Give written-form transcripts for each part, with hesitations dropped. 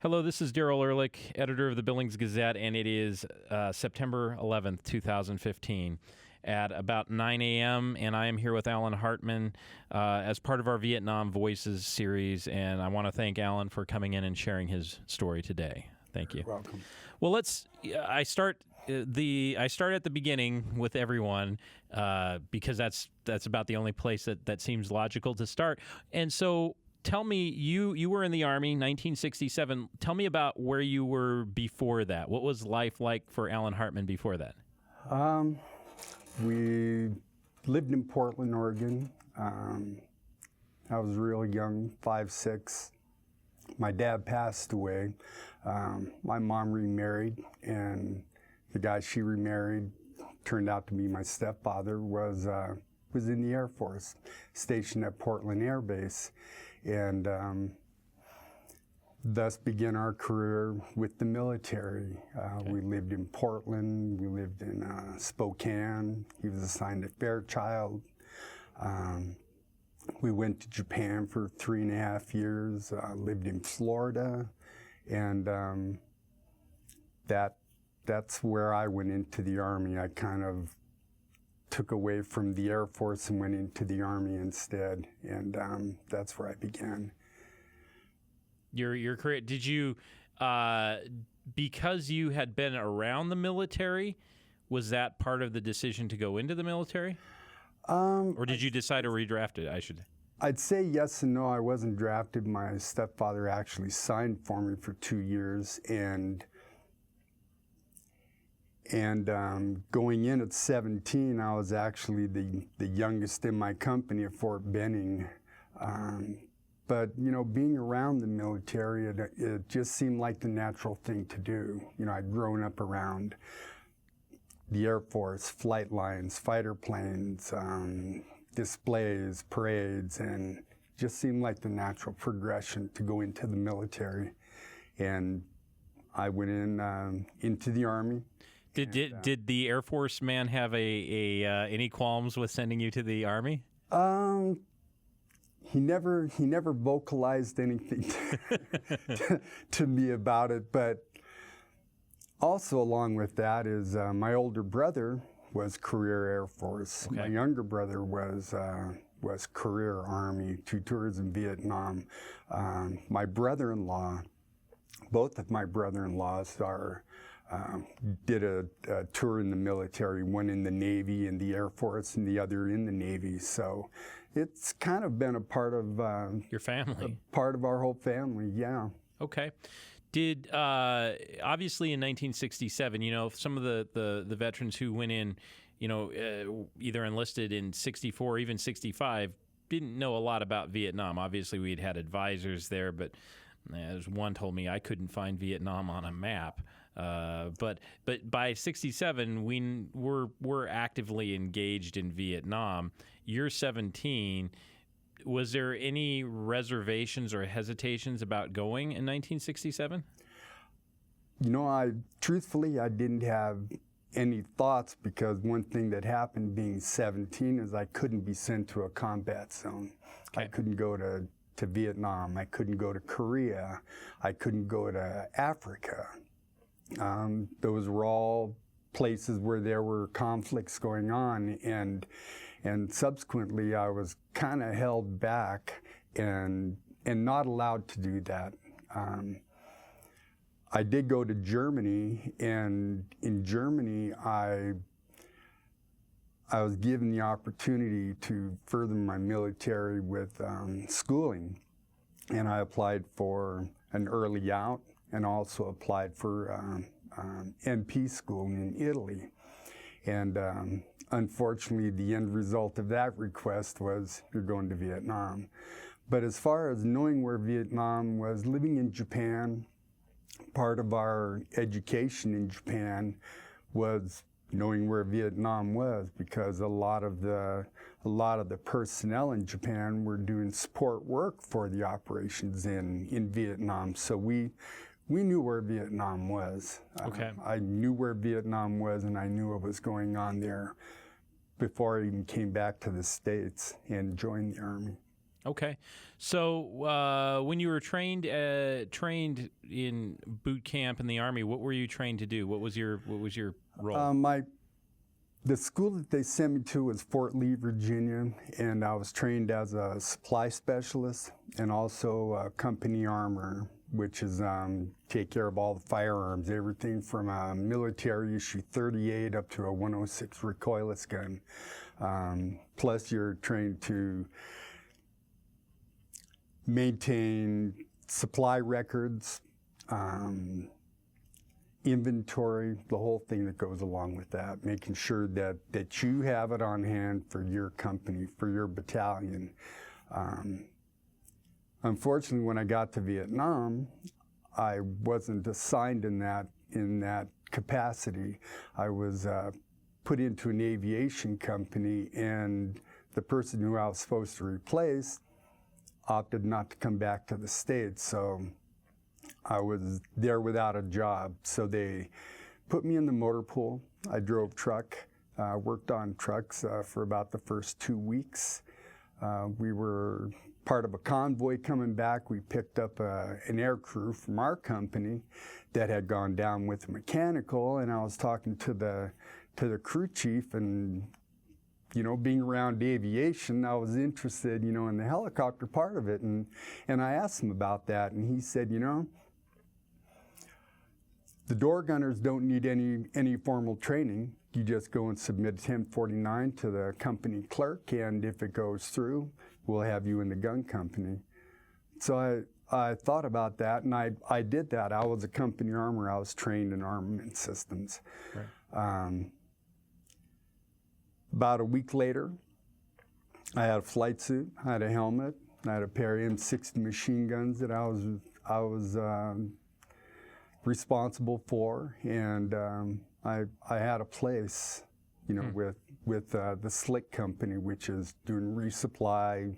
Hello, this is Daryl Ehrlich, editor of the Billings Gazette, and it is September 11th, 2015 at about 9 a.m., and I am here with Allan Hartman as part of our Vietnam Voices series, and I want to thank Allan for coming in and sharing his story today. Thank you. You're welcome. Well, I start at the beginning with everyone because that's about the only place that seems logical to start. And so tell me, you were in the Army, 1967. Tell me about where you were before that. What was life like for Allan Hartman before that? We lived in Portland, Oregon. I was real young, 5, 6. My dad passed away. My mom remarried, and the guy she remarried turned out to be my stepfather, was in the Air Force, stationed at Portland Air Base. And thus began our career with the military. We lived in Portland, we lived in Spokane. He was assigned to Fairchild. We went to Japan for 3.5 years, lived in Florida, and that's where I went into the Army. I kind of took away from the Air Force and went into the Army instead, and that's where I began. Your career, did you, because you had been around the military, was that part of the decision to go into the military? Or did you decide to redraft it, I'd say yes and no. I wasn't drafted. My stepfather actually signed for me for 2 years, and going in at 17, I was actually the youngest in my company at Fort Benning. But, being around the military, it just seemed like the natural thing to do. I'd grown up around the Air Force, flight lines, fighter planes, displays, parades, and it just seemed like the natural progression to go into the military. And I went into the Army. Did the Air Force man have any qualms with sending you to the Army? He never vocalized anything to me about it, but also along with that is my older brother was career Air Force. Okay. My younger brother was career Army, 2 tours in Vietnam. My brother-in-law, both of my brother-in-laws did a tour in the military, one in the Navy and the Air Force and the other in the Navy. So it's kind of been a part of your family, a part of our whole family. Yeah. Okay. Did obviously in 1967, some of the veterans who went in, either enlisted in 64 or even 65 didn't know a lot about Vietnam. Obviously, we'd had advisors there, but as one told me, I couldn't find Vietnam on a map. But by 67, we're actively engaged in Vietnam. You're 17. Was there any reservations or hesitations about going in 1967? Truthfully, I didn't have any thoughts, because one thing that happened being 17 is I couldn't be sent to a combat zone. Okay. I couldn't go to Vietnam. I couldn't go to Korea. I couldn't go to Africa. Those were all places where there were conflicts going on, and subsequently I was kind of held back and not allowed to do that. I did go to Germany, and in Germany I was given the opportunity to further my military with schooling, and I applied for an early out and also applied for MP school in Italy. And unfortunately, the end result of that request was, you're going to Vietnam. But as far as knowing where Vietnam was, living in Japan, part of our education in Japan was knowing where Vietnam was, because a lot of the personnel in Japan were doing support work for the operations in Vietnam. So we knew where Vietnam was. Okay. I knew where Vietnam was, and I knew what was going on there before I even came back to the States and joined the Army. Okay. So when you were trained in boot camp in the Army, what were you trained to do? What was your role? The school that they sent me to was Fort Lee, Virginia, and I was trained as a supply specialist and also a company armor, which is take care of all the firearms, everything from a military issue 38 up to a 106 recoilless gun. Plus you're trained to maintain supply records, inventory, the whole thing that goes along with that, making sure that you have it on hand for your company, for your battalion. Unfortunately, when I got to Vietnam, I wasn't assigned in that capacity. I was put into an aviation company, and the person who I was supposed to replace opted not to come back to the States, so I was there without a job. So they put me in the motor pool. I drove truck, worked on trucks for about the first 2 weeks. We were part of a convoy coming back. We picked up an air crew from our company that had gone down with a mechanical, and I was talking to the crew chief, and you know, being around aviation, I was interested, you know, in the helicopter part of it, and I asked him about that, and he said, you know, the door gunners don't need any formal training. You just go and submit 1049 to the company clerk, and if it goes through, we'll have you in the gun company. So I thought about that, and I did that. I was a company armor. I was trained in armament systems. Right. About a week later, I had a flight suit, I had a helmet, I had a pair of M60 machine guns that I was responsible for, and I had a place, you know, with the Slick Company, which is doing resupply,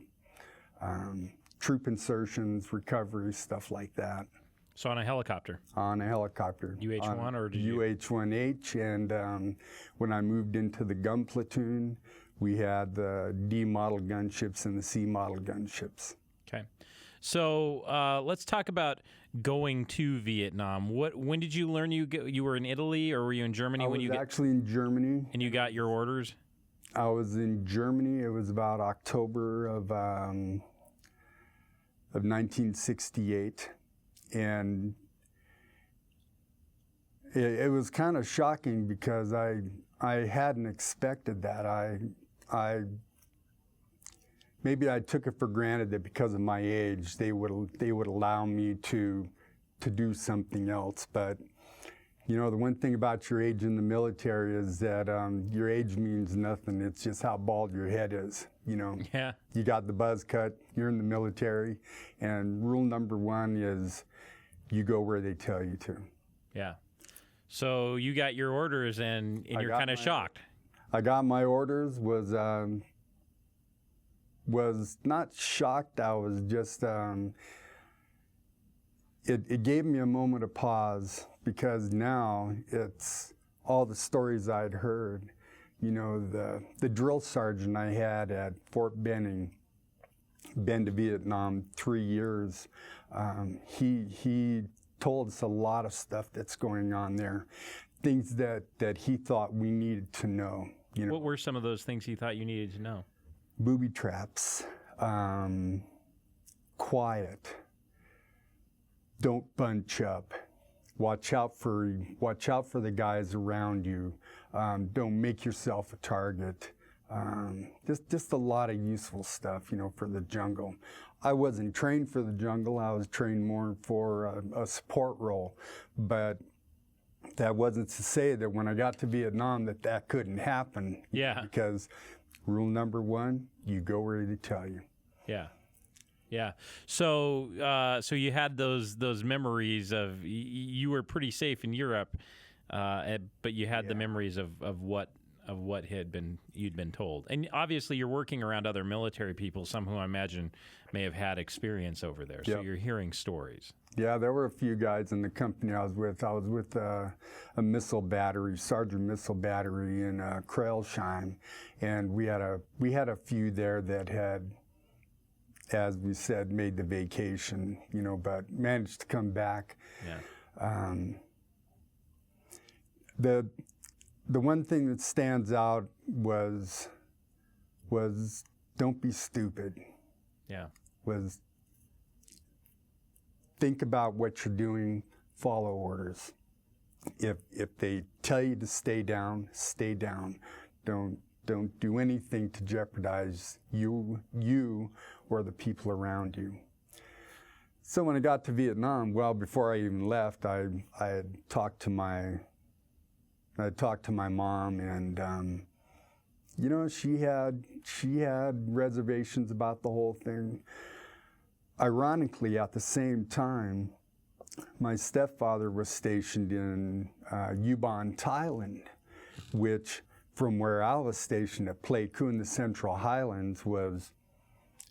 troop insertions, recovery, stuff like that. So on a helicopter? On a helicopter. UH-1 or did you? UH-1H, and when I moved into the gun platoon, we had the D model gunships and the C model gunships. Okay. So let's talk about going to Vietnam. When did you learn you were in Italy, or were you in Germany? I was actually in Germany. And you got your orders? I was in Germany. It was about October of 1968. And it was kind of shocking because I hadn't expected that. Maybe I took it for granted that because of my age they would allow me to do something else. But you know, the one thing about your age in the military is that your age means nothing. It's just how bald your head is. You know, yeah. You got the buzz cut. You're in the military, and rule number one is you go where they tell you to. Yeah. So you got your orders, and you're kind of shocked. I got my orders. Was not shocked. I was just. It gave me a moment of pause, because now it's all the stories I'd heard. You know, the drill sergeant I had at Fort Benning, been to Vietnam 3 years. He told us a lot of stuff that's going on there, things that he thought we needed to know. You know, what were some of those things he thought you needed to know? Booby traps, quiet, don't bunch up, watch out for the guys around you, don't make yourself a target. Just a lot of useful stuff, you know, for the jungle. I wasn't trained for the jungle. I was trained more for a support role, but that wasn't to say that when I got to Vietnam that couldn't happen. Yeah. Because rule number one, you go where they tell you. Yeah. Yeah. So so you had those memories of you were pretty safe in Europe, but you had the memories of what you'd been told. And obviously you're working around other military people, some who I imagine may have had experience over there. So you're hearing stories. Yeah, there were a few guys in the company I was with. I was with a missile battery, Sergeant Missile Battery in Kreilsheim, and we had a few there that had as we said, made the vacation, but managed to come back. Yeah. The one thing that stands out was don't be stupid. Yeah. Was think about what you're doing, follow orders. If they tell you to stay down, stay down. Don't do anything to jeopardize you or the people around you. So when I got to Vietnam, well, before I even left, I had talked to my mom, and she had reservations about the whole thing. Ironically, at the same time, my stepfather was stationed in Ubon, Thailand, which, from where I was stationed at Pleiku in the Central Highlands, was,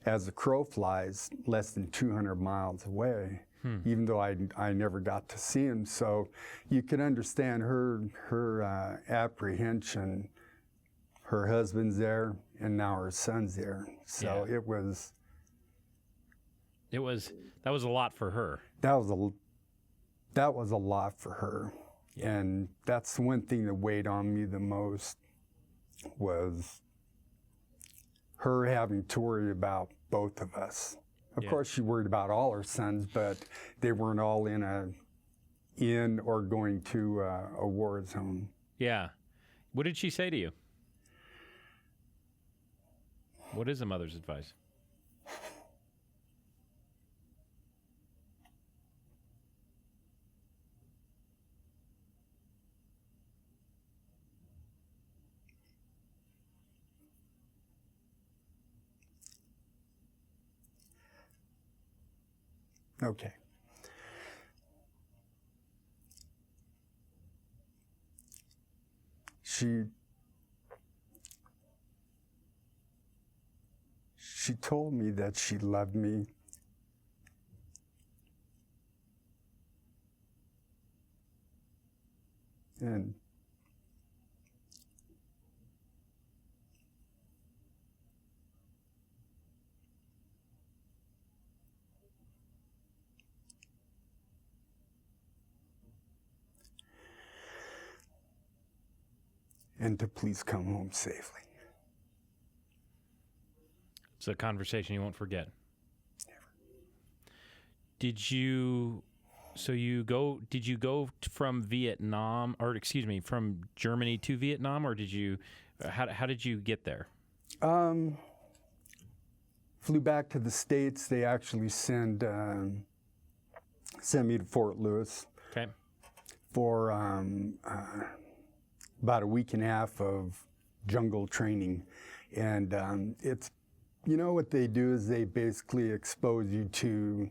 as the crow flies, less than 200 miles away, even though I never got to see him. So you can understand her apprehension. Her husband's there, and now her son's there. So yeah. That was a lot for her. That was a lot for her. Yeah. And that's the one thing that weighed on me the most, was her having to worry about both of us. Of course, she worried about all her sons, but they weren't all in or going to a war zone. Yeah. What did she say to you? What is a mother's advice? Okay. She told me that she loved me. And to please come home safely. It's a conversation you won't forget. Never. Did you go from Vietnam, or excuse me, from Germany to Vietnam, or how did you get there? Flew back to the States. They actually sent me to Fort Lewis. Okay. For about a week and a half of jungle training. And it's, what they do is they basically expose you to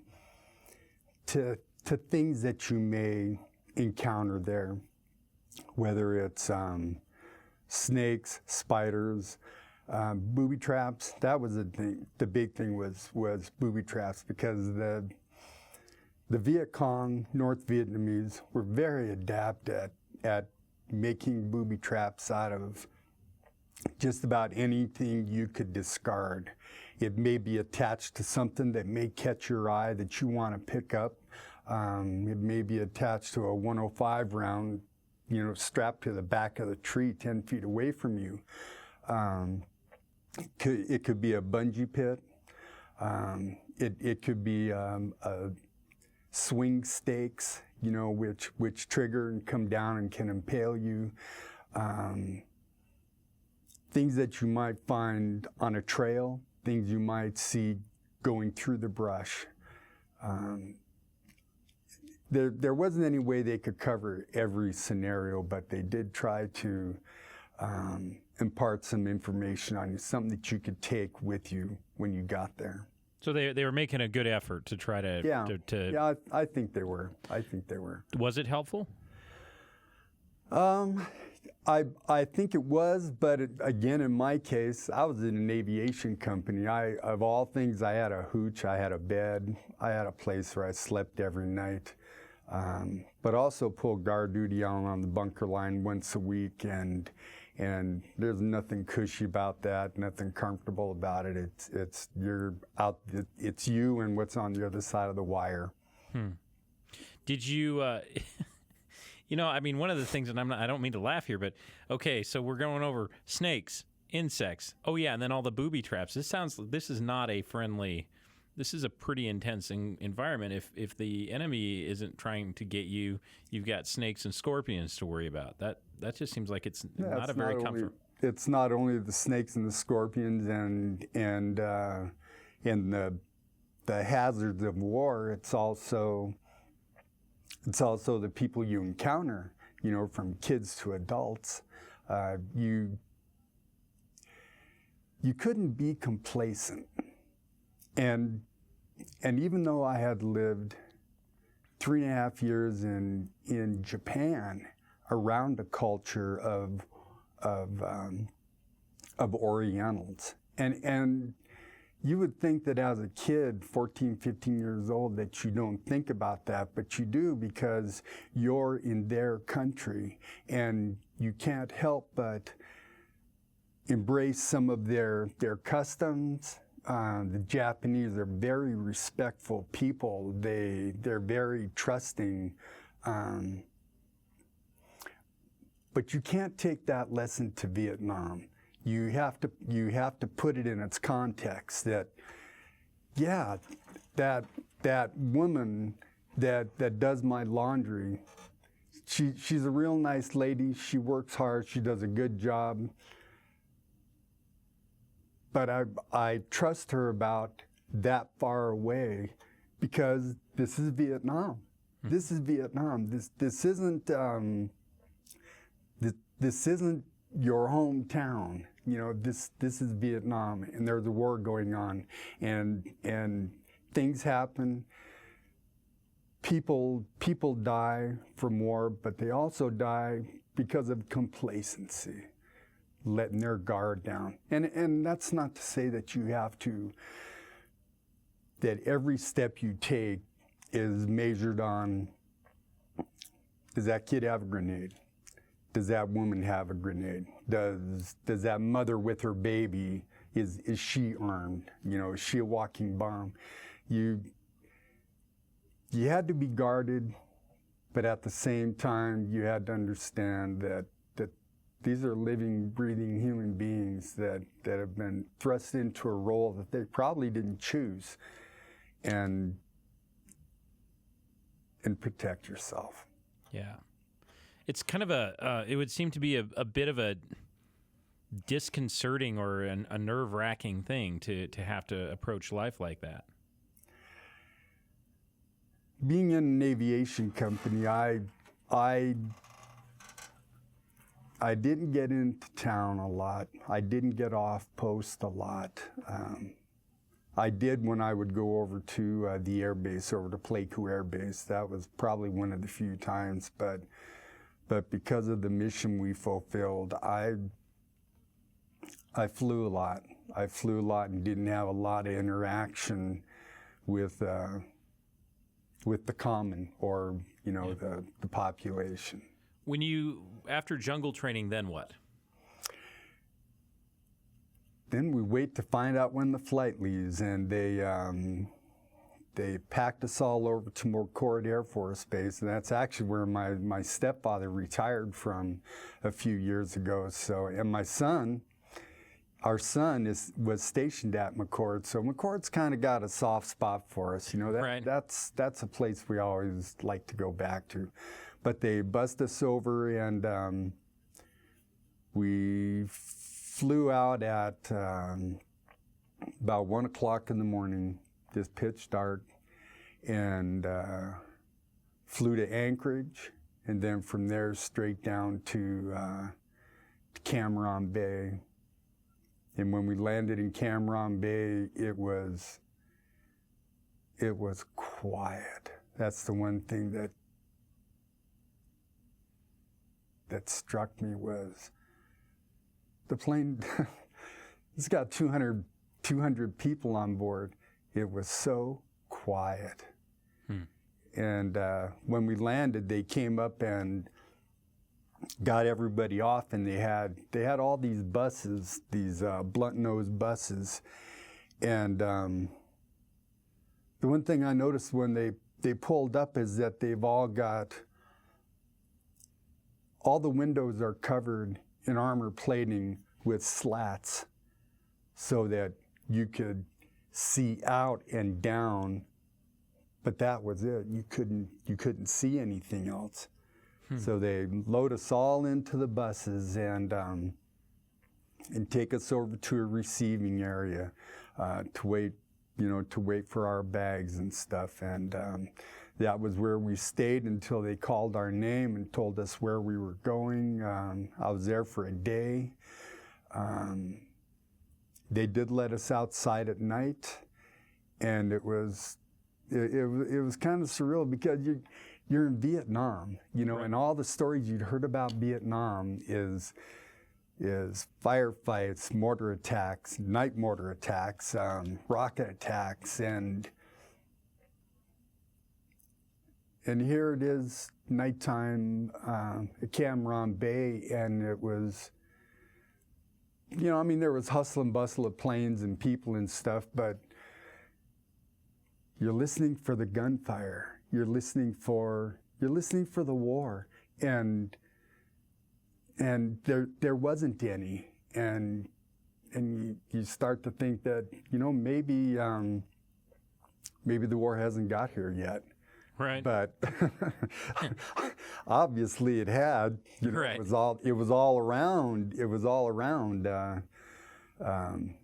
things that you may encounter there, whether it's snakes, spiders, booby traps. That was the thing. The big thing was booby traps, because the Viet Cong, North Vietnamese, were very adept at making booby traps out of just about anything you could discard. It may be attached to something that may catch your eye that you want to pick up. It may be attached to a 105 round, strapped to the back of the tree 10 feet away from you. It could be a bungee pit. It could be swing stakes, which trigger and come down and can impale you. Things that you might find on a trail, things you might see going through the brush. There wasn't any way they could cover every scenario, but they did try to impart some information on you, something that you could take with you when you got there. So they were making a good effort to try to... Yeah, I think they were. Was it helpful? I think it was, but again, in my case, I was in an aviation company. Of all things, I had a hooch, I had a bed, I had a place where I slept every night, but also pulled guard duty out on the bunker line once a week, and And there's nothing cushy about that, nothing comfortable about it. It's you're out. It's you and what's on the other side of the wire. Did you? You know, I mean, one of the things, and I don't mean to laugh here, but okay, so we're going over snakes, insects. Oh yeah, and then all the booby traps. This is not a friendly. This is a pretty intense environment. If the enemy isn't trying to get you, you've got snakes and scorpions to worry about. That just seems like it's not a very comfortable. It's not only the snakes and the scorpions and the hazards of war. It's also the people you encounter. You know, from kids to adults. You couldn't be complacent. And even though I had lived 3.5 years in Japan around a culture of Orientals, and you would think that as a kid, 14, 15 years old, that you don't think about that, but you do because you're in their country and you can't help but embrace some of their customs. The Japanese are very respectful people. They're very trusting. But you can't take that lesson to Vietnam. You have to put it in its context that, yeah, that woman that does my laundry, she's a real nice lady. She works hard. She does a good job. But I trust her about that far away because this is Vietnam. This is Vietnam. This isn't this isn't your hometown. You know, this is Vietnam, and there's a war going on, and things happen. People die from war, but they also die because of complacency, letting their guard down. And that's not to say that you have to, that every step you take is measured on, does that kid have a grenade? Does that woman have a grenade? Does that mother with her baby, is she armed? You know, is she a walking bomb? You had to be guarded, but at the same time, you had to understand that these are living, breathing human beings that have been thrust into a role that they probably didn't choose, and protect yourself. Yeah. It's kind of it would seem to be a bit of a disconcerting or a nerve-wracking thing to have to approach life like that. Being in an aviation company, I didn't get into town a lot. I didn't get off post a lot. I did when I would go over to the air base, over to Pleiku Air Base. That was probably one of the few times, but because of the mission we fulfilled, I flew a lot. I flew a lot and didn't have a lot of interaction with the common, or the population. When you, after jungle training, then what? Then we wait to find out when the flight leaves, and they packed us all over to McCord Air Force Base, and that's actually where my stepfather retired from a few years ago. So, and our son was stationed at McCord, so McCord's kind of got a soft spot for us. You know, Right. that's a place we always like to go back to. But they bussed us over, and we flew out at about 1 o'clock in the morning, just pitch dark, and flew to Anchorage, and then from there straight down to Cameron Bay. And when we landed in Cameron Bay, it was quiet. That's the one thing that struck me, was the plane. It's got 200 people on board. It was so quiet. And when we landed, they came up and got everybody off, and they had all these buses, these blunt-nosed buses, and the one thing I noticed when they pulled up is that they've all the windows are covered in armor plating with slats, so that you could see out and down, but that was it. You couldn't see anything else. So they load us all into the buses and take us over to a receiving area to wait for our bags and stuff. And that was where we stayed until they called our name and told us where we were going. I was there for a day. They did let us outside at night, and it was kind of surreal because you're in Vietnam, right. And all the stories you'd heard about Vietnam is firefights, mortar attacks, night mortar attacks, rocket attacks, and here it is, nighttime at Cam Ranh Bay, and it was, there was hustle and bustle of planes and people and stuff, but you're listening for the gunfire. You're listening for the war, and there wasn't any, and you start to think that maybe the war hasn't got here yet. Right. But obviously it had. Right. It was all around. It was all around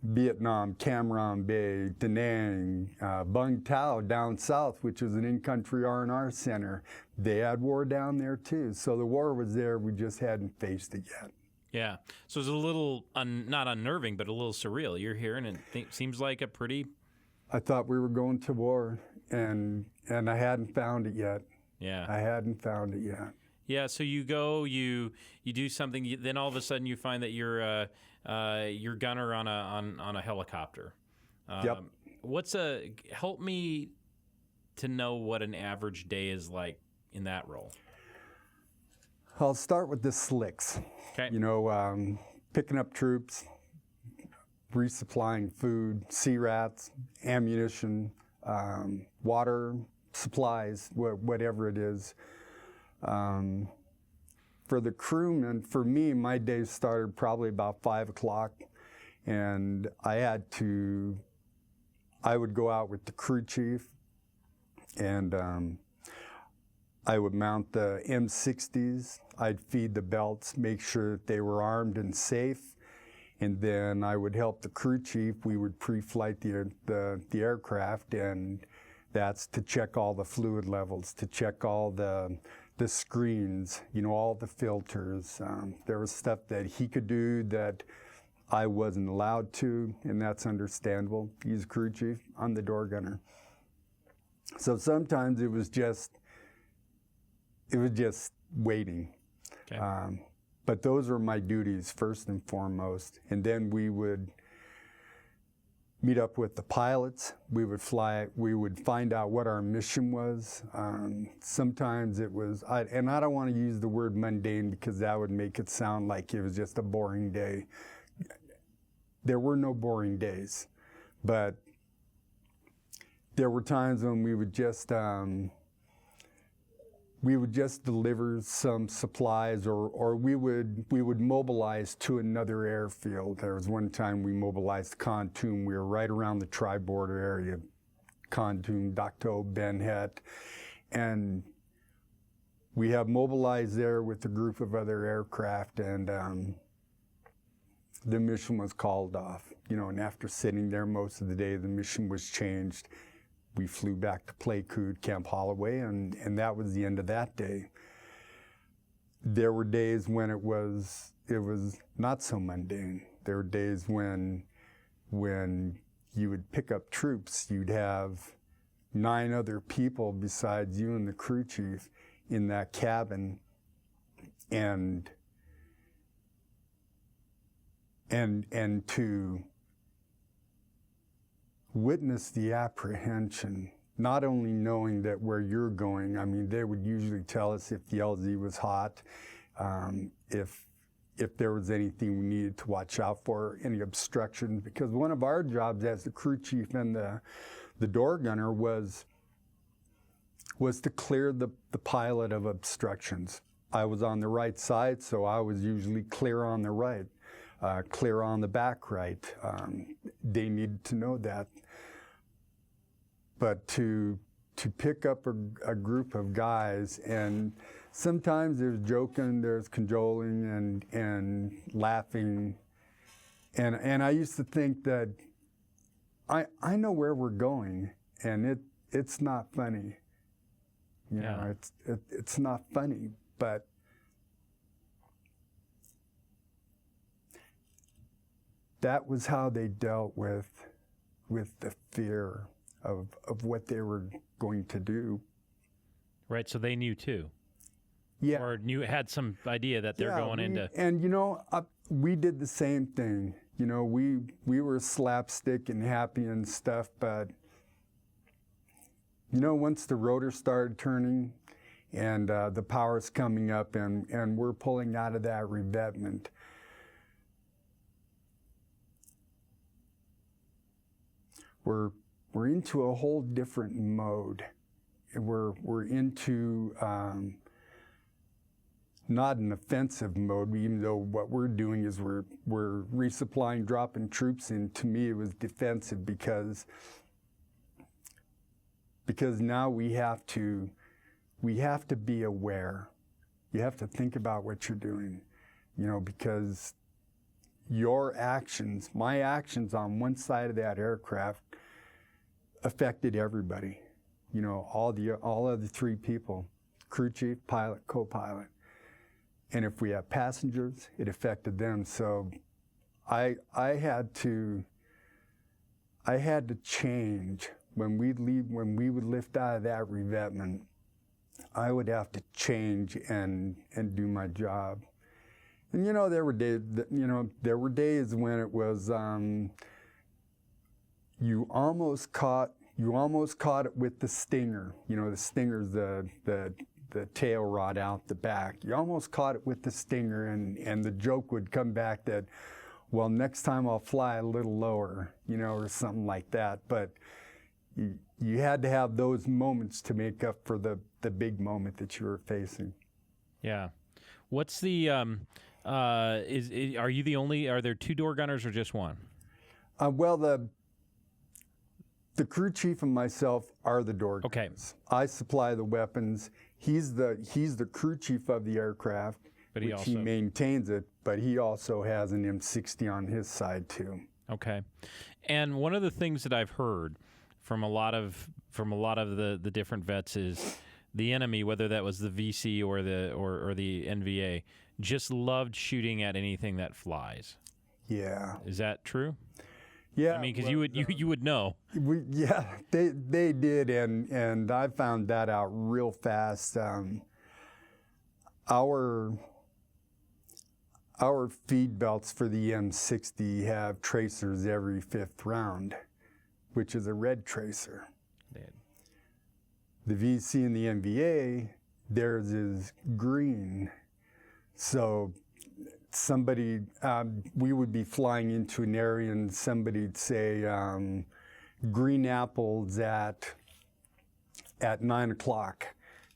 Vietnam, Cam Ranh Bay, Da Nang, Bung Tao down south, which was an in-country R&R center. They had war down there too. So the war was there. We just hadn't faced it yet. Yeah. So it's a little not unnerving, but a little surreal. You're here, and it seems like a pretty. I thought we were going to war, and I hadn't found it yet. Yeah. I hadn't found it yet. Yeah. So you go, you do something, then all of a sudden you find that you're gunner on a helicopter. Yep. Help me to know what an average day is like in that role. I'll start with the slicks. Okay. Picking up troops, resupplying food, sea rats, ammunition, water, supplies, whatever it is. For the crewmen, for me, my day started probably about 5 o'clock, and I would go out with the crew chief, and I would mount the M60s. I'd feed the belts, make sure that they were armed and safe, and then I would help the crew chief. We would pre-flight the aircraft, and that's to check all the fluid levels, to check all the screens, all the filters. There was stuff that he could do that I wasn't allowed to, and that's understandable. He's crew chief, I'm the door gunner. So sometimes it was just waiting. Okay. But those were my duties first and foremost. And then we would meet up with the pilots. We would fly. We would find out what our mission was. Sometimes it was, and I don't want to use the word mundane because that would make it sound like it was just a boring day. There were no boring days, but there were times when we would just deliver some supplies, or we would mobilize to another airfield. There was one time we mobilized Kontum. We were right around the tri-border area, Kontum, Dak To, Ben Het, and we have mobilized there with a group of other aircraft, and the mission was called off. And after sitting there most of the day, the mission was changed. We flew back to Pleiku, Camp Holloway, and that was the end of that day. There were days when it was not so mundane. There were days when you would pick up troops, you'd have 9 other people besides you and the crew chief in that cabin, and to witness the apprehension, not only knowing that where you're going, I mean, they would usually tell us if the LZ was hot, if there was anything we needed to watch out for, any obstructions, because one of our jobs as the crew chief and the door gunner was to clear the pilot of obstructions. I was on the right side, so I was usually clear on the right, clear on the back right. They needed to know that. But to pick up a group of guys, and sometimes there's joking, there's cajoling and laughing. And I used to think that I know where we're going, and it's not funny. You know, it's not funny, but that was how they dealt with the fear of what they were going to do. Right, so they knew too. Yeah. Or had some idea that they're going into. And you know, we did the same thing. You know, we were slapstick and happy and stuff, but you know, once the rotor started turning and the power's coming up and we're pulling out of that revetment, we're into a whole different mode. We're into not an offensive mode, even though what we're doing is we're resupplying, dropping troops in. To me, it was defensive because now we have to be aware. You have to think about what you're doing, you know, because your actions, my actions on one side of that aircraft affected everybody. You know, all of the three people, crew chief, pilot, co-pilot. And if we have passengers, it affected them. So I had to change. When we would lift out of that revetment, I would have to change and do my job. And you know, there were days when it was you almost caught it with the stinger. You know, the stinger's the tail rod out the back. You almost caught it with the stinger, and the joke would come back that, well, next time I'll fly a little lower, you know, or something like that. But you had to have those moments to make up for the big moment that you were facing. Yeah. What's the are you the only? Are there two door gunners or just one? Well, the crew chief and myself are the door gunners. Okay. I supply the weapons. He's the crew chief of the aircraft, but he maintains it. But he also has an M60 on his side too. Okay. And one of the things that I've heard from a lot of the different vets is the enemy, whether that was the VC or the NVA, just loved shooting at anything that flies. Yeah. Is that true? Yeah. I mean, because you would know. They did, and I found that out real fast. Our feed belts for the M60 have tracers every 5th round, which is a red tracer. The VC and the NVA, theirs is green. So somebody, we would be flying into an area and somebody'd say green apples at 9 o'clock,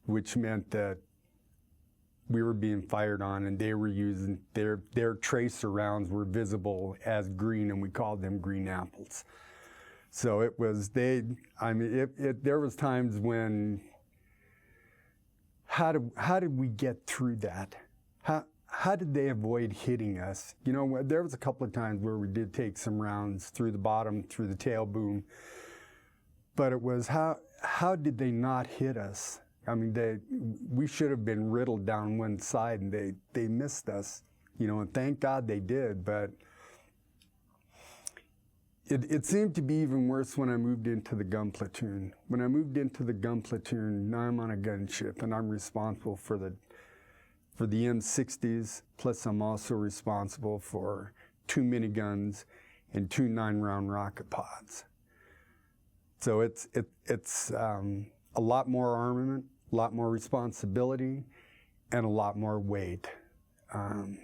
which meant that we were being fired on, and they were using their tracer rounds were visible as green, and we called them green apples. So it was there was times when, how did we get through that? How did they avoid hitting us? You know, there was a couple of times where we did take some rounds through the bottom, through the tail boom, but it was how did they not hit us? I mean, we should have been riddled down one side, and they missed us, you know, and thank God they did. But it seemed to be even worse when I moved into the gun platoon. When I moved into the gun platoon, now I'm on a gunship, and I'm responsible for the M60s, plus I'm also responsible for 2 miniguns and 2 9-round rocket pods. So it's a lot more armament, a lot more responsibility, and a lot more weight. And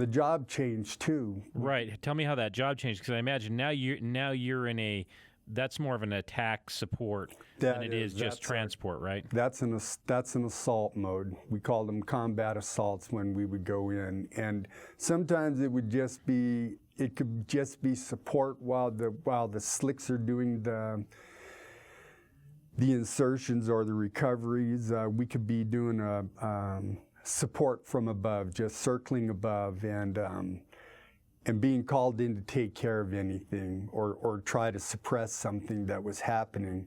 the job changed too. Right. Tell me how that job changed, because I imagine now you're in a, that's more of an attack support than it is just transport, right? That's an assault mode. We called them combat assaults when we would go in, and sometimes it could just be support while the slicks are doing the insertions or the recoveries. We could be doing a support from above, just circling above, and being called in to take care of anything or try to suppress something that was happening.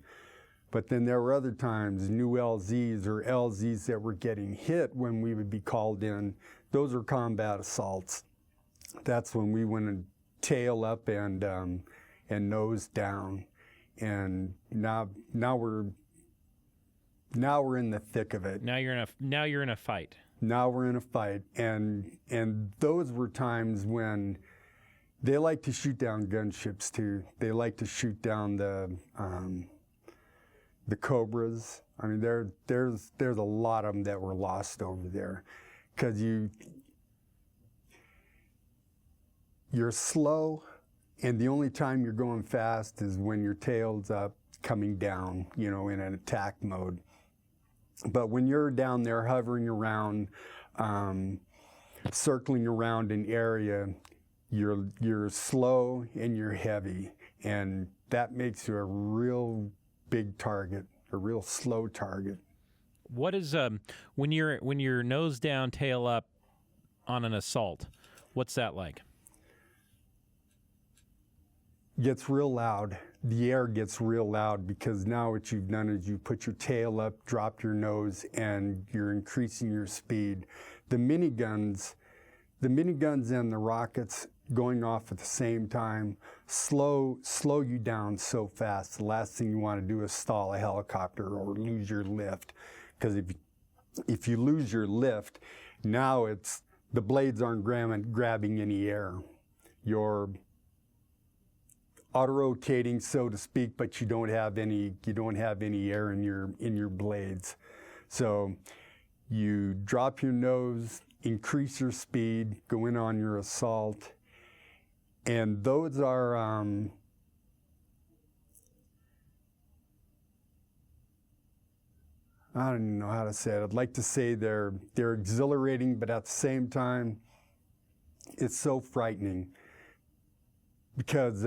But then there were other times, new LZs or LZs that were getting hit when we would be called in. Those are combat assaults. That's when we went and tail up and nose down. And now we're in the thick of it. Now you're in a fight. Now we're in a fight, and those were times when they like to shoot down gunships too. They like to shoot down the Cobras. I mean, there's a lot of them that were lost over there, because you're slow, and the only time you're going fast is when your tail's up, coming down, in an attack mode. But when you're down there hovering around, circling around an area, you're slow and you're heavy, and that makes you a real big target, a real slow target. What is when you're nose down, tail up on an assault? What's that like? Gets real loud. The air gets real loud, because now what you've done is you put your tail up, drop your nose, and you're increasing your speed. The miniguns and the rockets going off at the same time slow you down so fast. The last thing you want to do is stall a helicopter or lose your lift, because if you lose your lift, now the blades aren't grabbing any air. You're auto-rotating, so to speak, but you don't have any air in your blades. So you drop your nose, increase your speed, go in on your assault, and those are I don't even know how to say it. I'd like to say they're exhilarating, but at the same time, it's so frightening. Because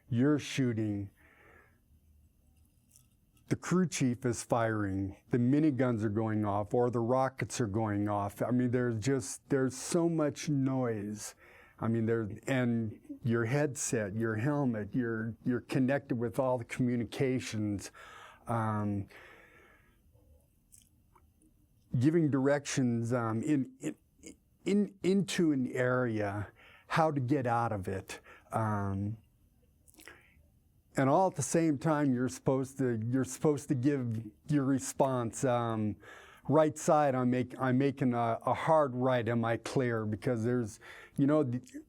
you're shooting, the crew chief is firing, the miniguns are going off, or the rockets are going off. I mean, there's so much noise. I mean, and your headset, your helmet, you're connected with all the communications, giving directions into an area, how to get out of it, and all at the same time you're supposed to give your response. Right side, I'm making a hard right. Am I clear? Because there's,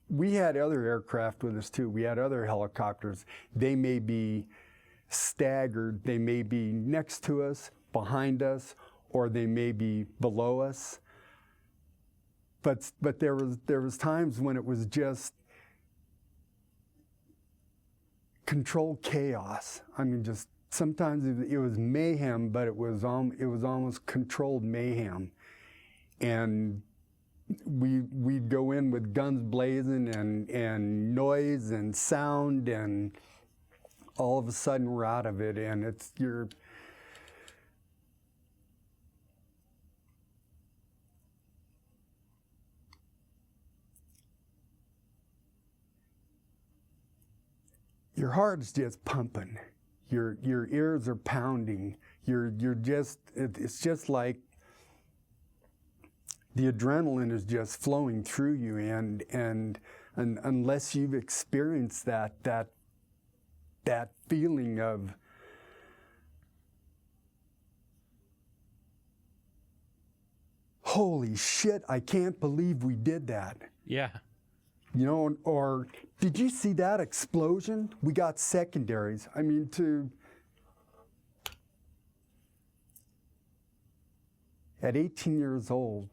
we had other aircraft with us too. We had other helicopters. They may be staggered. They may be next to us, behind us, or they may be below us. But there was times when it was just controlled chaos. I mean, just sometimes it was mayhem, but it was almost controlled mayhem. And we'd go in with guns blazing and noise and sound, and all of a sudden we're out of it, and your heart is just pumping, your ears are pounding, it's just like the adrenaline is just flowing through you, and unless you've experienced that feeling of holy shit, I can't believe we did that. Yeah. Or did you see that explosion? We got secondaries. I mean, at 18 years old,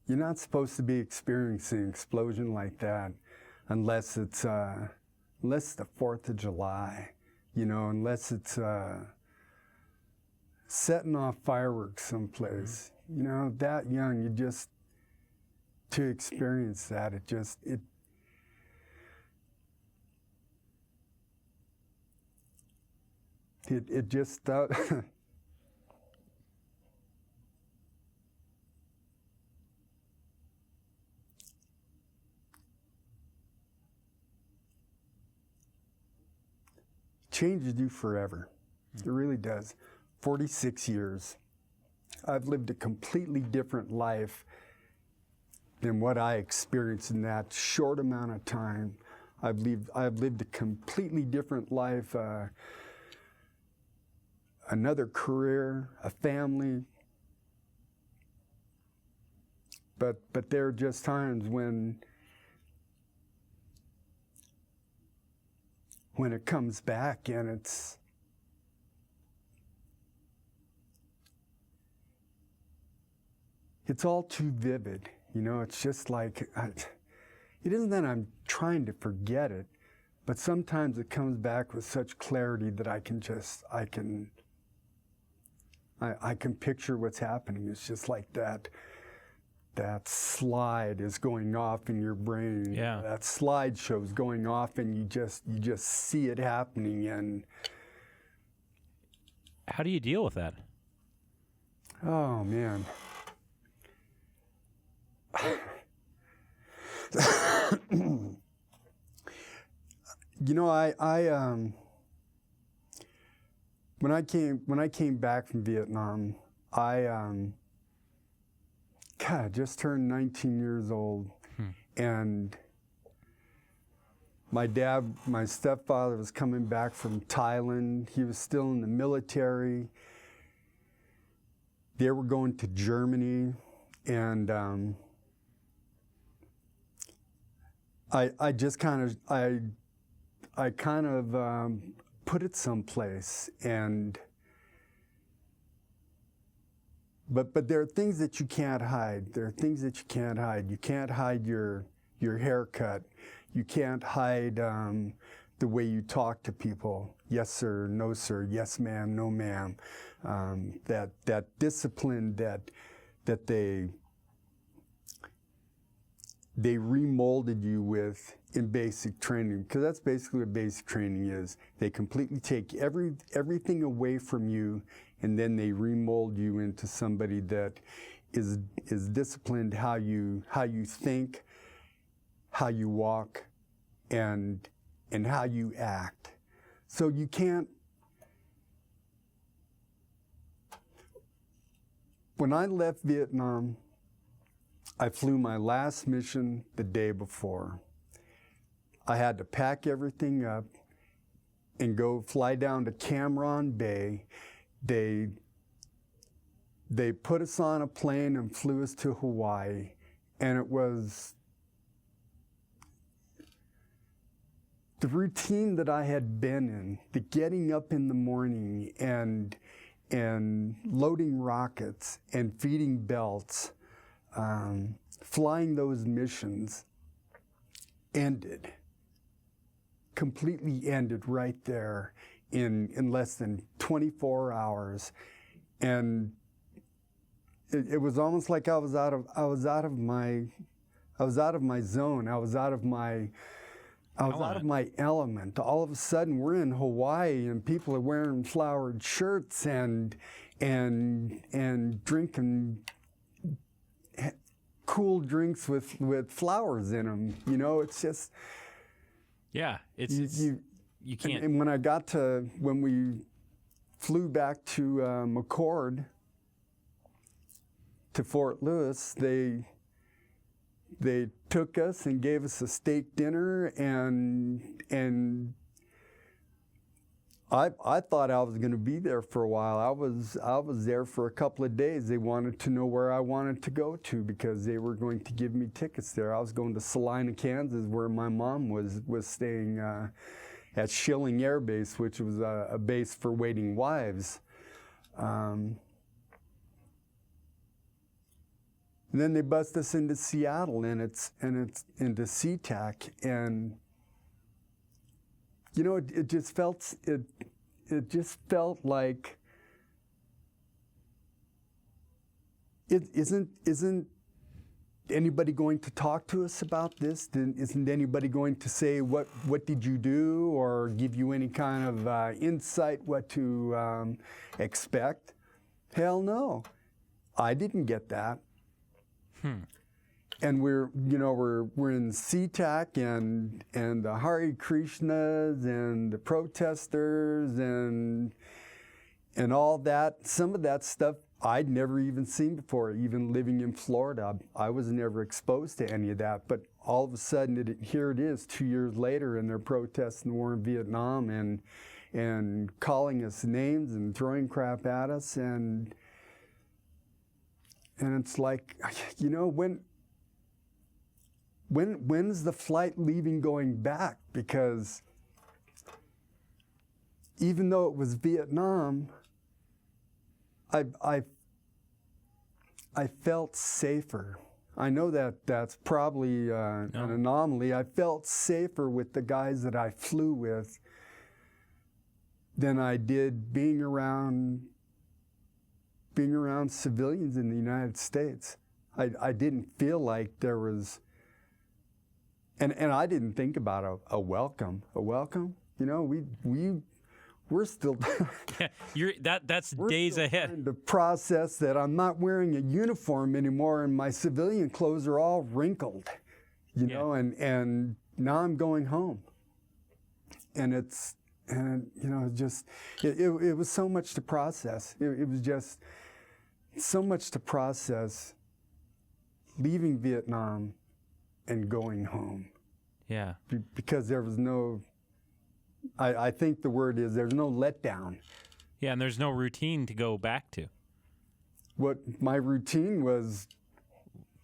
you're not supposed to be experiencing an explosion like that unless it's the 4th of July, you know, unless it's setting off fireworks someplace. You know, that young, you just, to experience that, it just changes you forever. It really does. 46 years. I've lived a completely different life than what I experienced in that short amount of time. I've lived a completely different life, another career, a family. But there are just times when it comes back and it's all too vivid, you know. It's just like, it isn't that I'm trying to forget it, but sometimes it comes back with such clarity that I can picture what's happening. It's just like that slide is going off in your brain. Yeah. That slideshow is going off, and you just see it happening. And how do you deal with that? Oh man. You know, when I came back from Vietnam, I just turned 19 years old, and my stepfather was coming back from Thailand. He was still in the military. They were going to Germany, and I kind of put it someplace, and but there are things that you can't hide. There are things that you can't hide. You can't hide your haircut. You can't hide the way you talk to people. Yes sir, no sir, yes ma'am, no ma'am. That discipline that they remolded you with in basic training, because that's basically what basic training is. They completely take everything away from you, and then they remold you into somebody that is disciplined, how you think, how you walk, and how you act. So you can't. When I left Vietnam, I flew my last mission the day before. I had to pack everything up and go fly down to Cam Ranh Bay. They put us on a plane and flew us to Hawaii, and it was the routine that I had been in, the getting up in the morning and loading rockets and feeding belts. Flying those missions completely ended right there in less than 24 hours, and it was almost like I was out of my zone. I was out of my element. All of a sudden, we're in Hawaii, and people are wearing flowered shirts and drinking cool drinks with flowers in them. You know, it's just, yeah, you can't. And when we flew back to McChord, to Fort Lewis, they took us and gave us a steak dinner, and I thought I was going to be there for a while. I was there for a couple of days. They wanted to know where I wanted to go to because they were going to give me tickets there. I was going to Salina, Kansas, where my mom was staying at Schilling Air Base, which was a base for waiting wives. And then they bust us into Seattle, and it's into SeaTac, and you know, it just felt like it isn't anybody going to talk to us about this? Isn't anybody going to say what did you do or give you any kind of insight what to expect? Hell no, I didn't get that. And we're in SeaTac and the Hare Krishnas and the protesters and all that. Some of that stuff I'd never even seen before. Even living in Florida, I was never exposed to any of that. But all of a sudden, here it is, 2 years later, and they're protesting the war in Vietnam and calling us names and throwing crap at us, and it's like, you know, when's the flight leaving going back? Because even though it was Vietnam, I felt safer. I know that's probably an anomaly. I felt safer with the guys that I flew with than I did being around civilians in the United States. I didn't feel like there was, and I didn't think about a welcome. A welcome? You know, we're still that's we're days still ahead. trying to process that I'm not wearing a uniform anymore, and my civilian clothes are all wrinkled, you know, and now I'm going home, and you know, just it was so much to process. It was just so much to process, leaving Vietnam and going home. Yeah. Because there was no, I think the word is, there's no letdown. Yeah, and there's no routine to go back to. What my routine was,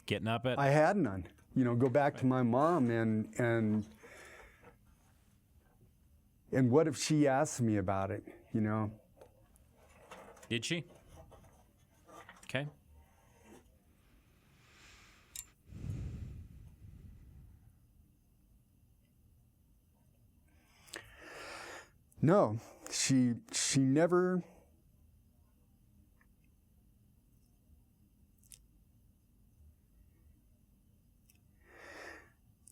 getting up at... I had none. You know, go back to my mom and what if she asked me about it, you know? Did she? Okay. No, she never.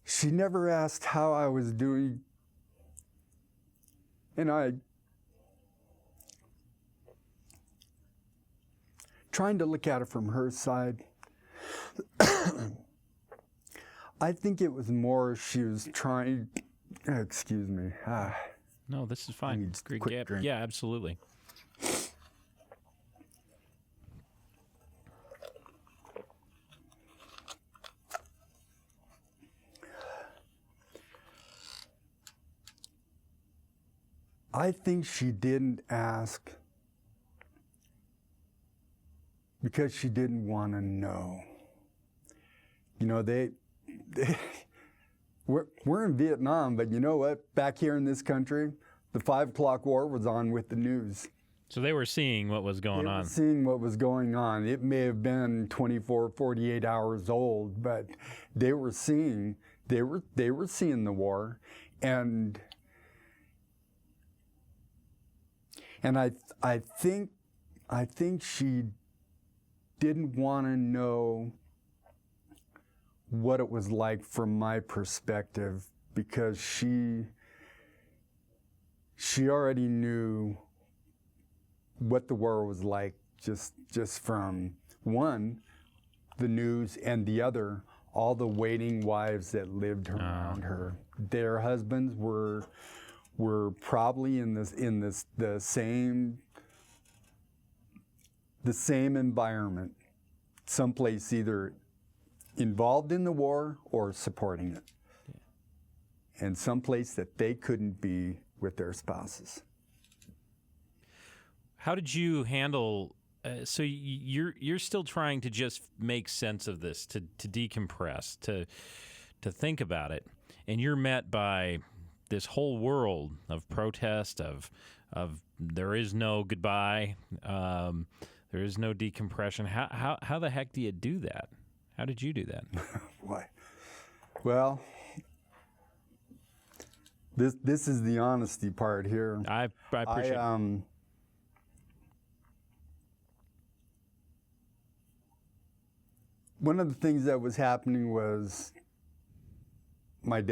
She never asked how I was doing, and trying to look at it from her side, I think it was more she was trying, excuse me. No, this is fine. It's a quick drink. Yeah, absolutely. I think she didn't ask because she didn't want to know. You know, we're in Vietnam, but you know what? Back here in this country, the 5 o'clock war was on with the news. So they were seeing what was going on. They were seeing what was going on. It may have been 24, 48 hours old, but they were seeing the war, and I think she didn't want to know what it was like from my perspective, because she already knew what the war was like just from, one, the news, and the other, all the waiting wives that lived around her. Their husbands were probably in the same environment, someplace either involved in the war or supporting it, and someplace that they couldn't be with their spouses. How did you handle? So you're still trying to just make sense of this, to decompress, to think about it, and you're met by this whole world of protest, of there is no goodbye, there is no decompression. How the heck do you do that? How did you do that? Why? Well, this is the honesty part here. I appreciate it. One of the things that was happening was my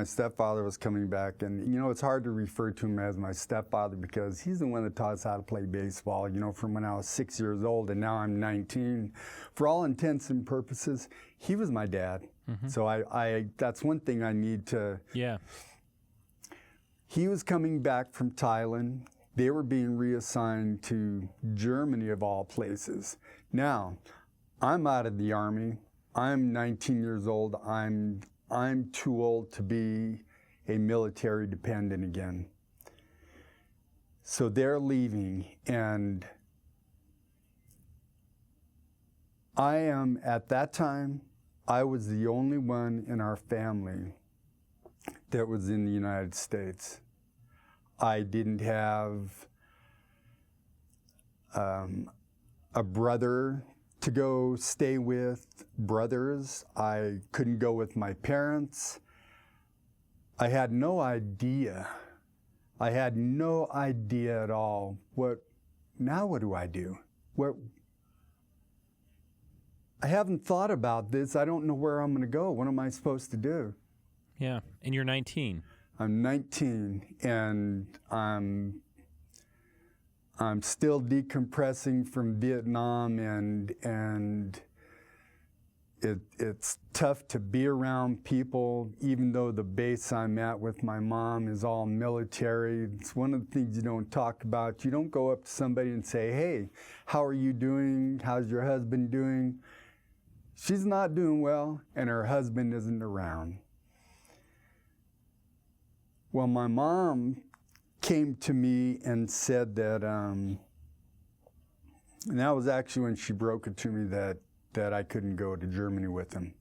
stepfather was coming back, and you know, it's hard to refer to him as my stepfather because he's the one that taught us how to play baseball, you know, from when I was 6 years old and now I'm 19. For all intents and purposes, he was my dad. Mm-hmm. So I that's one thing I need to. Yeah. He was coming back from Thailand. They were being reassigned to Germany of all places. Now, I'm out of the Army. I'm 19 years old. I'm too old to be a military dependent again. So they're leaving, and I am, at that time, I was the only one in our family that was in the United States. I didn't have a brother to go stay with, brothers. I couldn't go with my parents. I had no idea. I had no idea at all. Now what do I do? I haven't thought about this. I don't know where I'm going to go. What am I supposed to do? Yeah, and you're 19. I'm 19, and I'm still decompressing from Vietnam, and it's tough to be around people, even though the base I'm at with my mom is all military. It's one of the things you don't talk about. You don't go up to somebody and say, hey, how are you doing? How's your husband doing? She's not doing well, and her husband isn't around. Well, my mom came to me and said that, and that was actually when she broke it to me that I couldn't go to Germany with him.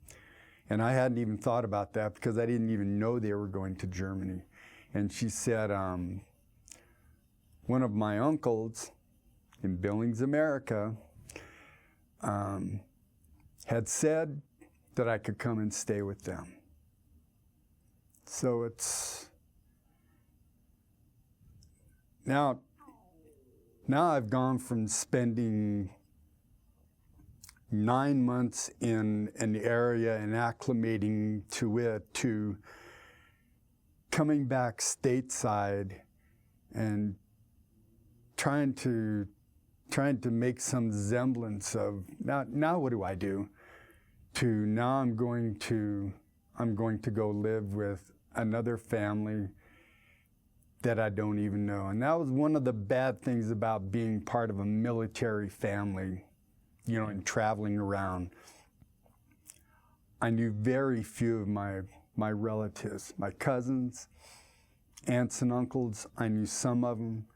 And I hadn't even thought about that because I didn't even know they were going to Germany. And she said, one of my uncles in Billings, America, had said that I could come and stay with them. So it's... Now I've gone from spending 9 months in an area and acclimating to it to coming back stateside and trying to make some semblance of now what do I do? To now I'm going to go live with another family that I don't even know. And that was one of the bad things about being part of a military family, you know, and traveling around. I knew very few of my relatives, my cousins, aunts and uncles. I knew some of them,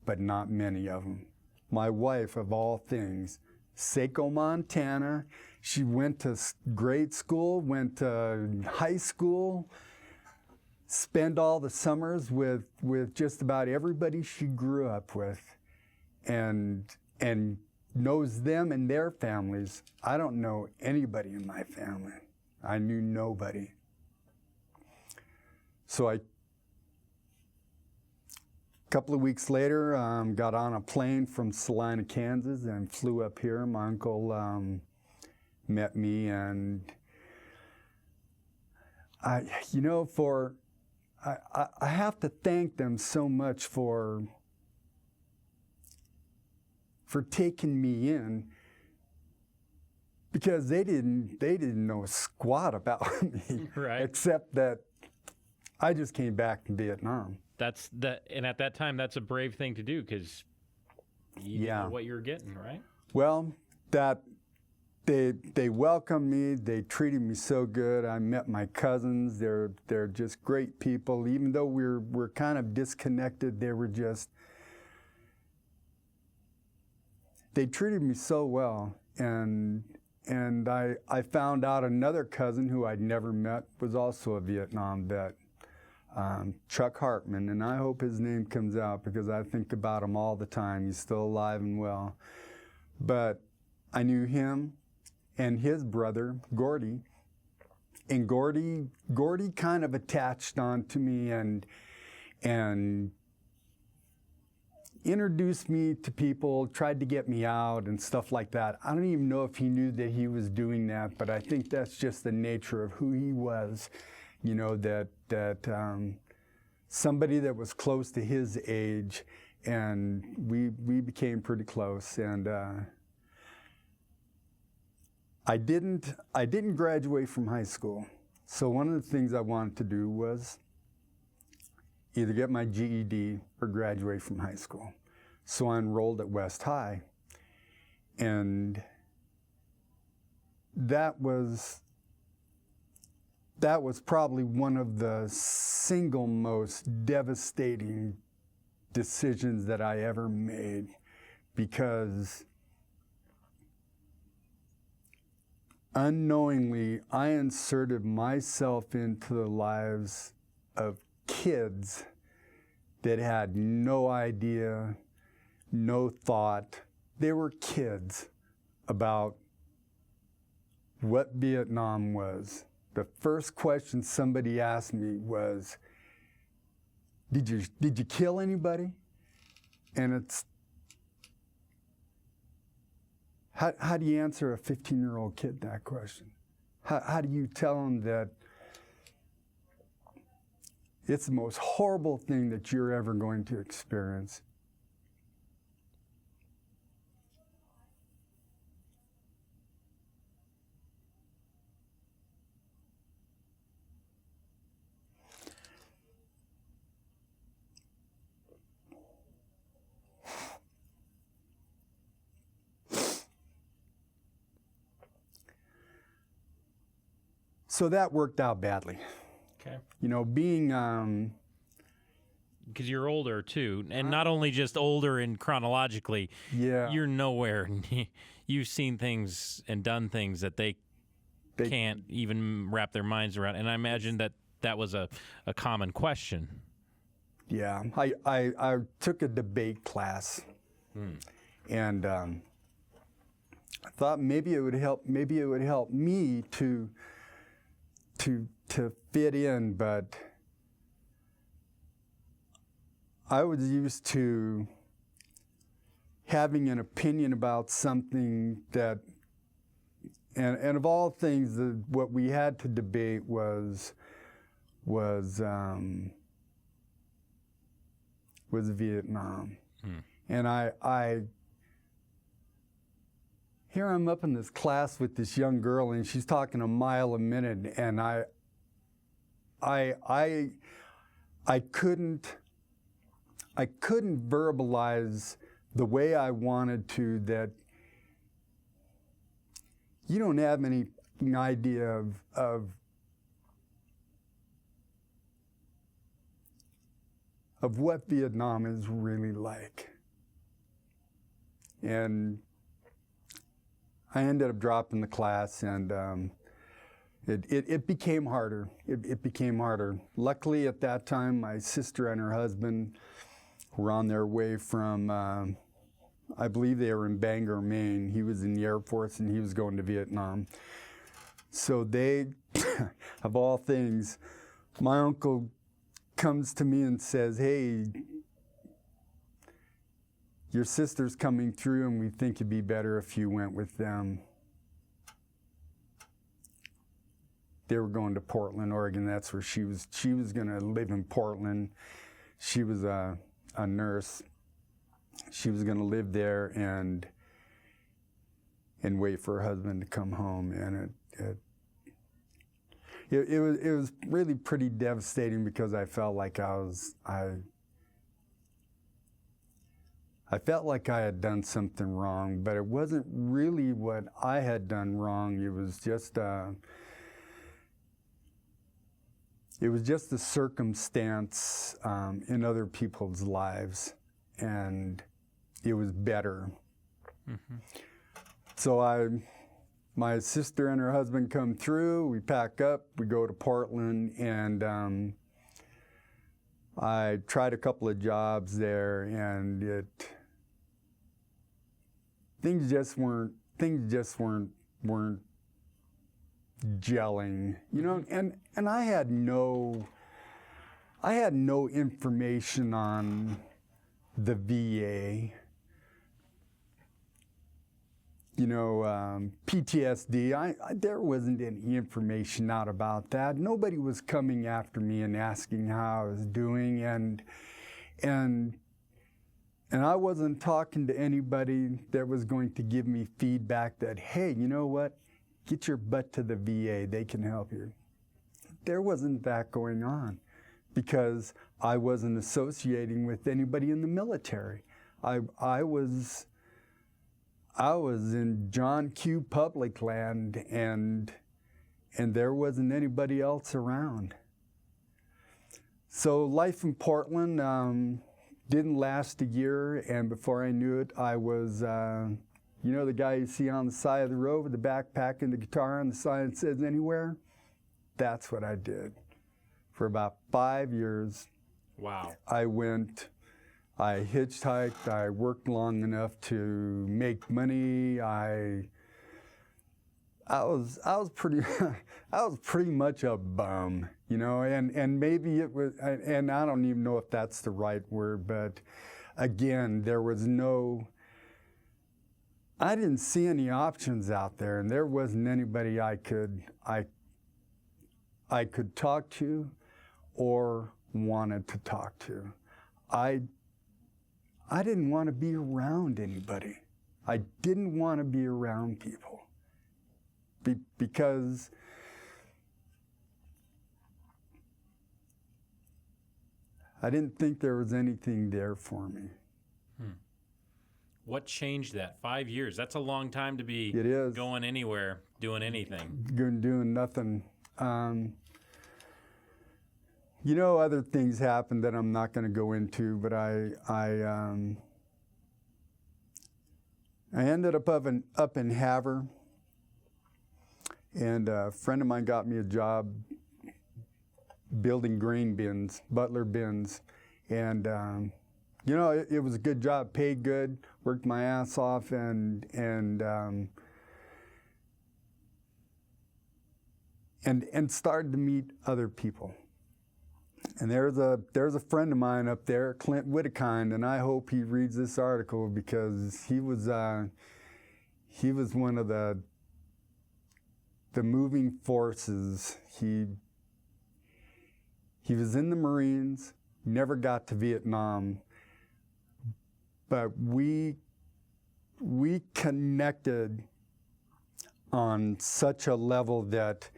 but not many of them. My wife, of all things, Saco, Montana. She went to grade school, went to high school, spend all the summers with just about everybody she grew up with, and knows them and their families. I don't know anybody in my family. I knew nobody. So a couple of weeks later, got on a plane from Salina, Kansas, and flew up here. My uncle met me, and I have to thank them so much for taking me in, because they didn't know squat about me, right? Except that I just came back from Vietnam. And at that time, that's a brave thing to do because you didn't know what you were getting, right? Well, They welcomed me. They treated me so good. I met my cousins. They're just great people. Even though we're kind of disconnected, they treated me so well. And I found out another cousin who I'd never met was also a Vietnam vet, Chuck Hartman. And I hope his name comes out because I think about him all the time. He's still alive and well. But I knew him. and his brother, Gordy. And Gordy kind of attached on to me and introduced me to people, tried to get me out and stuff like that. I don't even know if he knew that he was doing that, but I think that's just the nature of who he was, you know, that somebody that was close to his age, and we became pretty close. And I didn't graduate from high school. So one of the things I wanted to do was either get my GED or graduate from high school. So I enrolled at West High. And that was probably one of the single most devastating decisions that I ever made, because unknowingly I inserted myself into the lives of kids that had no idea, no thought. They were kids about what Vietnam was. The first question somebody asked me was, did you kill anybody? And it's, how do you answer a 15-year-old kid that question? How do you tell them that it's the most horrible thing that you're ever going to experience? So that worked out badly. Okay. You know, being because you're older too, and not only just older in chronologically. Yeah. You're nowhere. You've seen things and done things that they can't even wrap their minds around. And I imagine that was a common question. Yeah. I took a debate class, and I thought maybe it would help. Maybe it would help me to fit in, but I was used to having an opinion about something that, and of all things, what we had to debate was Vietnam. And here I'm up in this class with this young girl, and she's talking a mile a minute, and I couldn't verbalize the way I wanted to that you don't have any idea of what Vietnam is really like. And I ended up dropping the class, and it became harder. It became harder. Luckily, at that time, my sister and her husband were on their way from, I believe they were in Bangor, Maine. He was in the Air Force, and he was going to Vietnam. So they, of all things, my uncle comes to me and says, "Hey, your sister's coming through, and we think it'd be better if you went with them." They were going to Portland, Oregon. That's where she was. She was going to live in Portland. She was a nurse. She was going to live there and wait for her husband to come home. And it was really pretty devastating, because I felt like I felt like I had done something wrong, but it wasn't really what I had done wrong. It was just a circumstance in other people's lives, and it was better. Mm-hmm. So my sister and her husband come through, we pack up, we go to Portland, and I tried a couple of jobs there, and things just weren't weren't gelling, you know, and I had no information on the VA, you know, PTSD. There wasn't any information out about that. Nobody was coming after me and asking how I was doing, and I wasn't talking to anybody that was going to give me feedback that, hey, you know what, get your butt to the VA, they can help you. There wasn't that going on because I wasn't associating with anybody in the military. I was in John Q. public land, and there wasn't anybody else around. So life in Portland didn't last a year, and before I knew it, I was, you know, the guy you see on the side of the road with the backpack and the guitar on the side that says anywhere? That's what I did. For about 5 years, wow. I hitchhiked, I worked long enough to make money. I was pretty I was pretty much a bum, you know, and maybe it was, and I don't even know if that's the right word, but again, there was I didn't see any options out there, and there wasn't anybody I could talk to or wanted to talk to. I didn't want to be around anybody. I didn't want to be around people because I didn't think there was anything there for me. What changed that? 5 years. That's a long time to be going anywhere, doing anything. Doing nothing. You know, other things happened that I'm not going to go into, but I ended up in Havre, and a friend of mine got me a job building grain bins, Butler bins, and you know, it was a good job, paid good, worked my ass off, and started to meet other people. And there's a friend of mine up there, Clint Whittekind, and I hope he reads this article because he was one of the moving forces. He was in the Marines, never got to Vietnam, but we connected on such a level that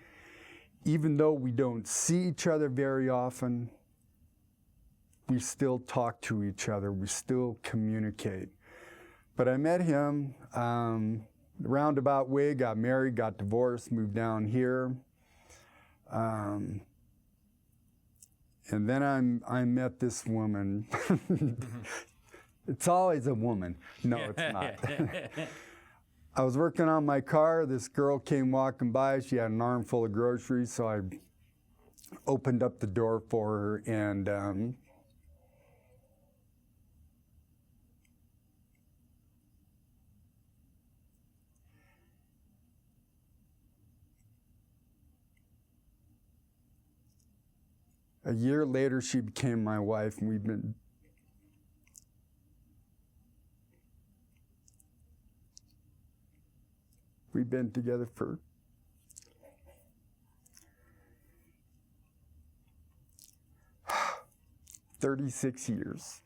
even though we don't see each other very often, we still talk to each other, we still communicate. But I met him roundabout way, got married, got divorced, moved down here. And then I met this woman. It's always a woman. No, it's not. I was working on my car. This girl came walking by. She had an armful of groceries, so I opened up the door for her, and a year later, she became my wife, and we've been together for 36 years.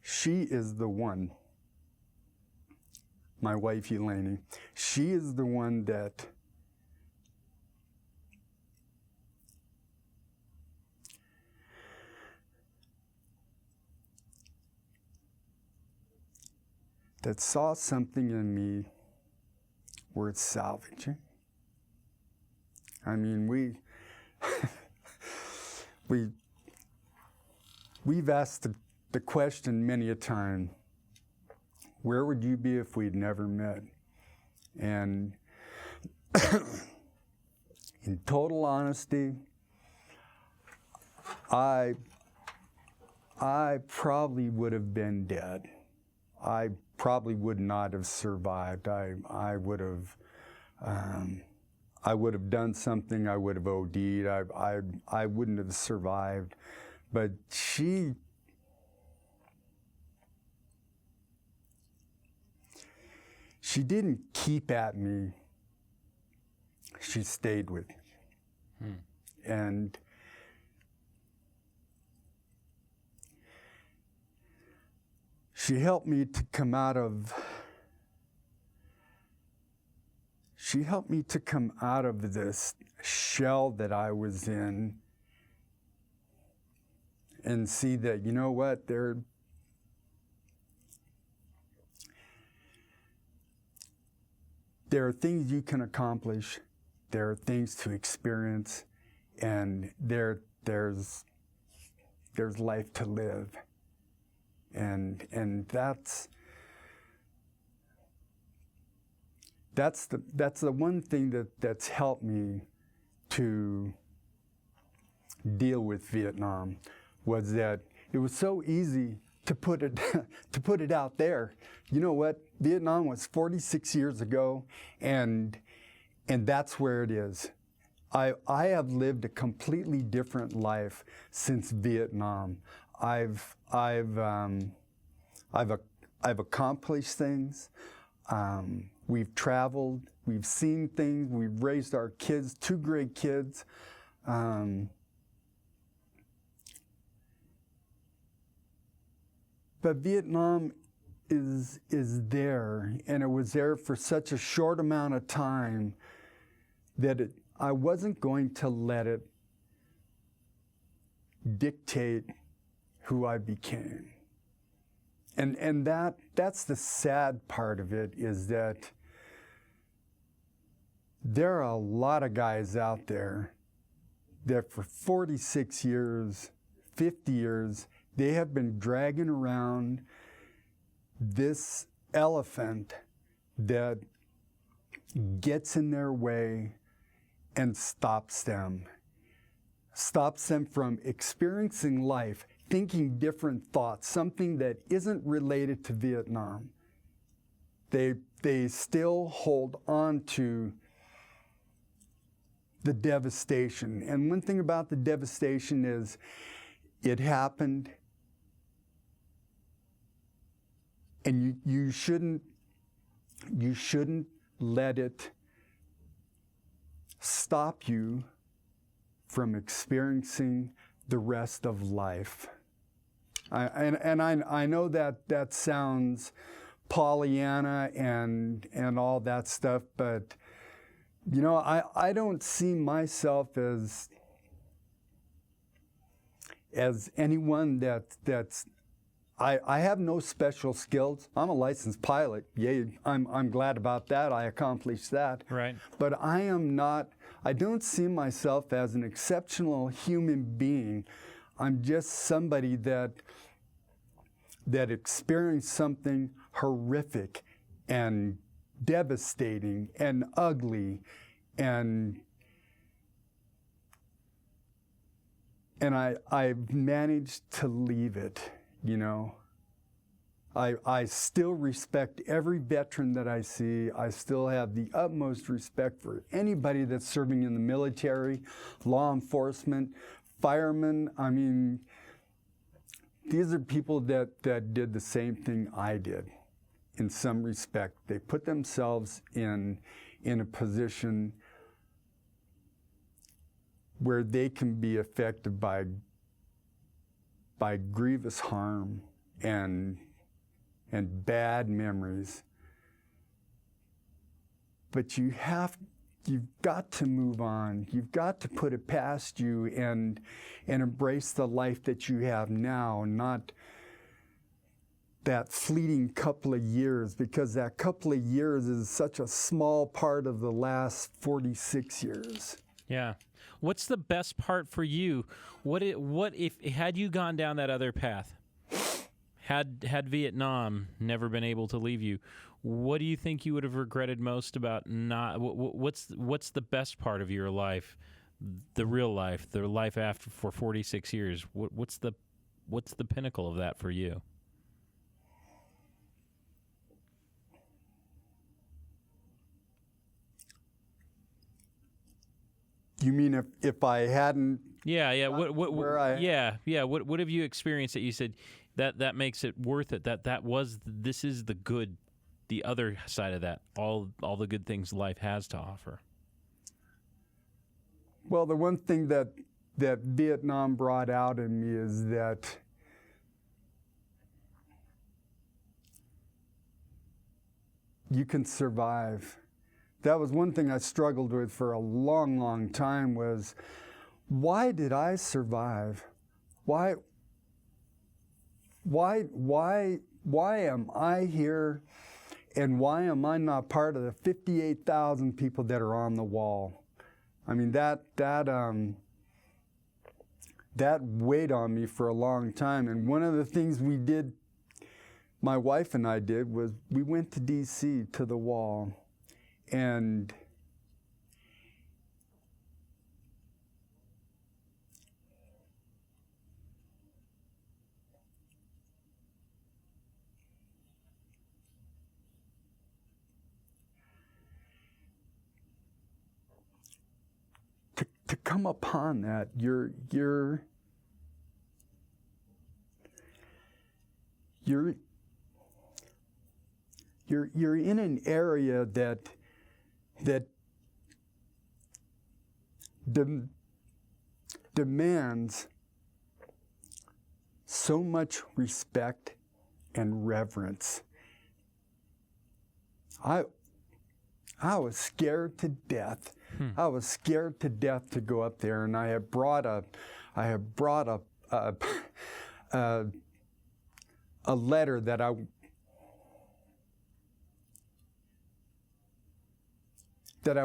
She is the one, my wife Eleni. She is the one that saw something in me worth salvaging. I mean, we've asked the question many a time, where would you be if we'd never met? And in total honesty, I probably would have been dead. I probably would not have survived. I would have done something. I would have OD'd. I wouldn't have survived. But she didn't keep at me. She stayed with me. And she helped me to come out of this shell that I was in and see that, you know what, there are things you can accomplish, there are things to experience, and there's life to live. And that's the one thing that's helped me to deal with Vietnam, was that it was so easy to put it out there. You know what? Vietnam was 46 years ago, and that's where it is. I have lived a completely different life since Vietnam. I've accomplished things. We've traveled. We've seen things. We've raised our kids, 2 great kids. But Vietnam is there, and it was there for such a short amount of time that I wasn't going to let it dictate who I became. And that's the sad part of it, is that there are a lot of guys out there that for 46 years, 50 years, they have been dragging around this elephant that gets in their way and stops them from experiencing life, thinking different thoughts, something that isn't related to Vietnam. They still hold on to the devastation. And one thing about the devastation is it happened, and you shouldn't let it stop you from experiencing the rest of life. I know that sounds Pollyanna and all that stuff, but you know, I don't see myself as anyone that's I have no special skills. I'm a licensed pilot. Yay, I'm glad about that. I accomplished that. Right. But I don't see myself as an exceptional human being. I'm just somebody that experienced something horrific and devastating and ugly, and I've managed to leave it, you know. I still respect every veteran that I see. I still have the utmost respect for anybody that's serving in the military, law enforcement, firemen. I mean, these are people that did the same thing I did in some respect. They put themselves in a position where they can be affected by grievous harm and bad memories. But you've got to move on. You've got to put it past you and embrace the life that you have now, not that fleeting couple of years, because that couple of years is such a small part of the last 46 years. Yeah. What's the best part for you? What if had you gone down that other path? Had Vietnam never been able to leave you, What do you think you would have regretted most about not? What's the best part of your life, the real life, the life after for 46 years? What's the pinnacle of that for you? You mean if I hadn't? Yeah. What have you experienced that you said that makes it worth it? This is the good, the other side of that. All the good things life has to offer. Well, the one thing that Vietnam brought out in me is that you can survive. That was one thing I struggled with for a long, long time was, why did I survive? Why am I here, and why am I not part of the 58,000 people that are on the wall? I mean, that weighed on me for a long time. And one of the things we did, my wife and I did, was we went to D.C. to the wall. And to come upon that, you're in an area that demands so much respect and reverence. I was scared to death. I was scared to death to go up there, and I had brought a letter that I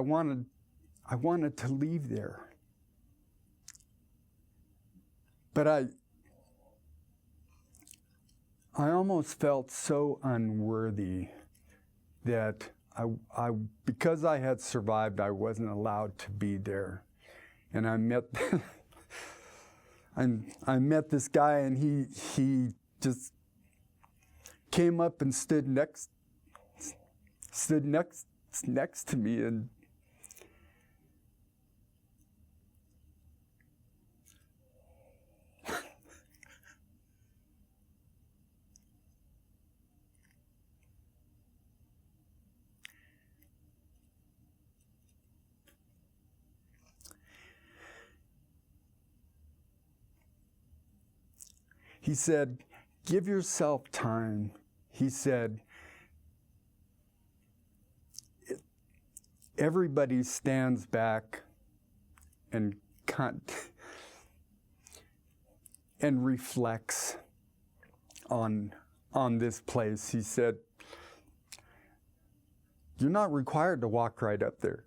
wanted to leave there. But I almost felt so unworthy that I because I had survived, I wasn't allowed to be there. And I met I met this guy, and he just came up and stood next to me, and he said, "Give yourself time." He said, everybody stands back and reflects on this place. He said, "You're not required to walk right up there."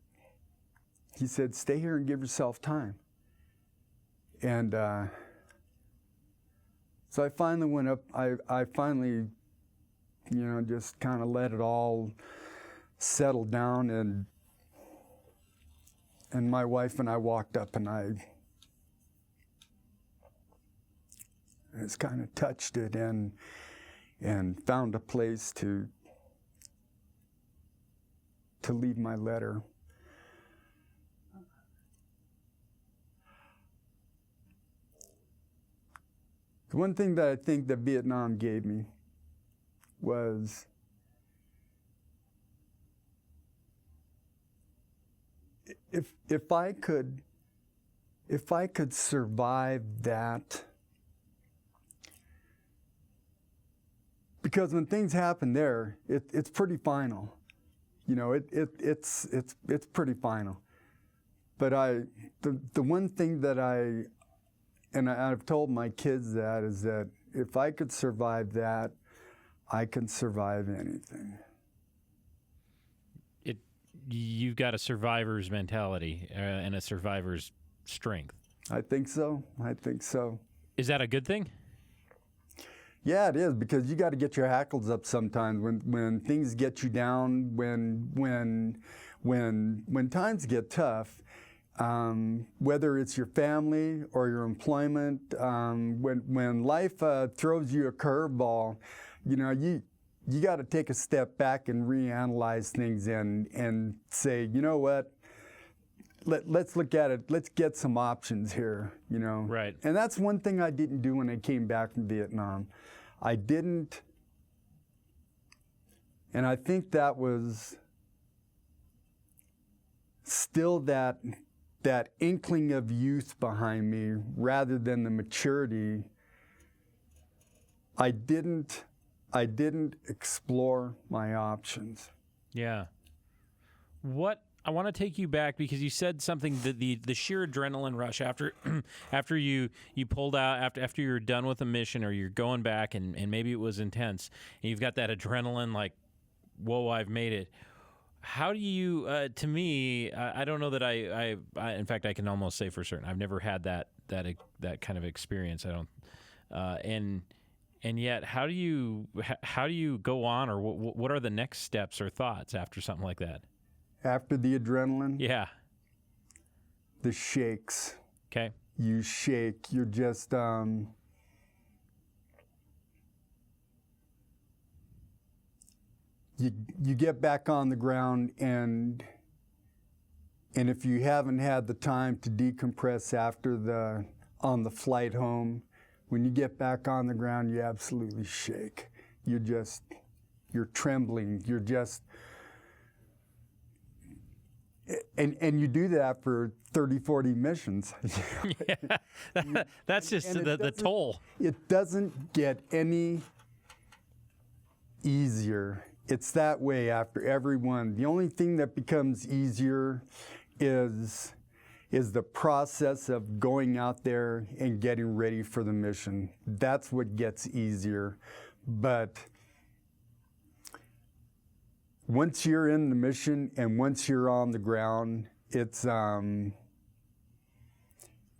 He said, "Stay here and give yourself time." And so I finally went up. I finally, just kind of let it all settle down, and my wife and I walked up, and I just kind of touched it and found a place to leave my letter. The one thing that I think that Vietnam gave me was if I could survive that, because when things happen there, it's pretty final. It's pretty final. But the one thing that I've told my kids that is that if I could survive that, I can survive anything. You've got a survivor's mentality and a survivor's strength. I think so. Is that a good thing? Yeah, it is, because you got to get your hackles up sometimes when things get you down, when times get tough. Whether it's your family or your employment, when life throws you a curveball, you got to take a step back and reanalyze things and say, you know what, let's look at it. Let's get some options here, Right. And that's one thing I didn't do when I came back from Vietnam. I didn't, and I think that was still that inkling of youth behind me rather than the maturity. I didn't explore my options. Yeah. I want to take you back because you said something that the sheer adrenaline rush after after you pulled out after you're done with a mission or you're going back and maybe it was intense and you've got that adrenaline like, whoa, I've made it. How do you? To me, I don't know that I. In fact, I can almost say for certain I've never had that kind of experience. I don't. And yet, how do you go on, or what are the next steps or thoughts after something like that? After the adrenaline? Yeah. The shakes. Okay. You shake. You're just, you get back on the ground, and if you haven't had the time to decompress on the flight home, when you get back on the ground, you absolutely shake. You're trembling. You're just, and you do that for 30, 40 missions. Yeah, that's just the toll. It doesn't get any easier. It's that way after every one. The only thing that becomes easier is the process of going out there and getting ready for the mission. That's what gets easier. But once you're in the mission and once you're on the ground, it's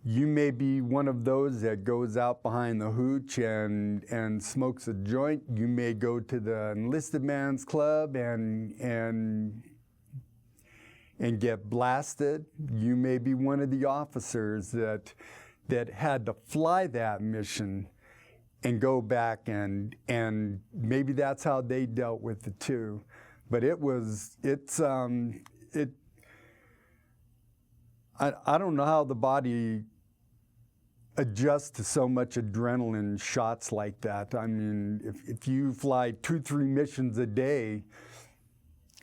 you may be one of those that goes out behind the hooch and smokes a joint. You may go to the enlisted man's club and get blasted. You may be one of the officers that had to fly that mission and go back and maybe that's how they dealt with it too. But I don't know how the body adjusts to so much adrenaline shots like that. I mean, if you fly 2-3 missions a day,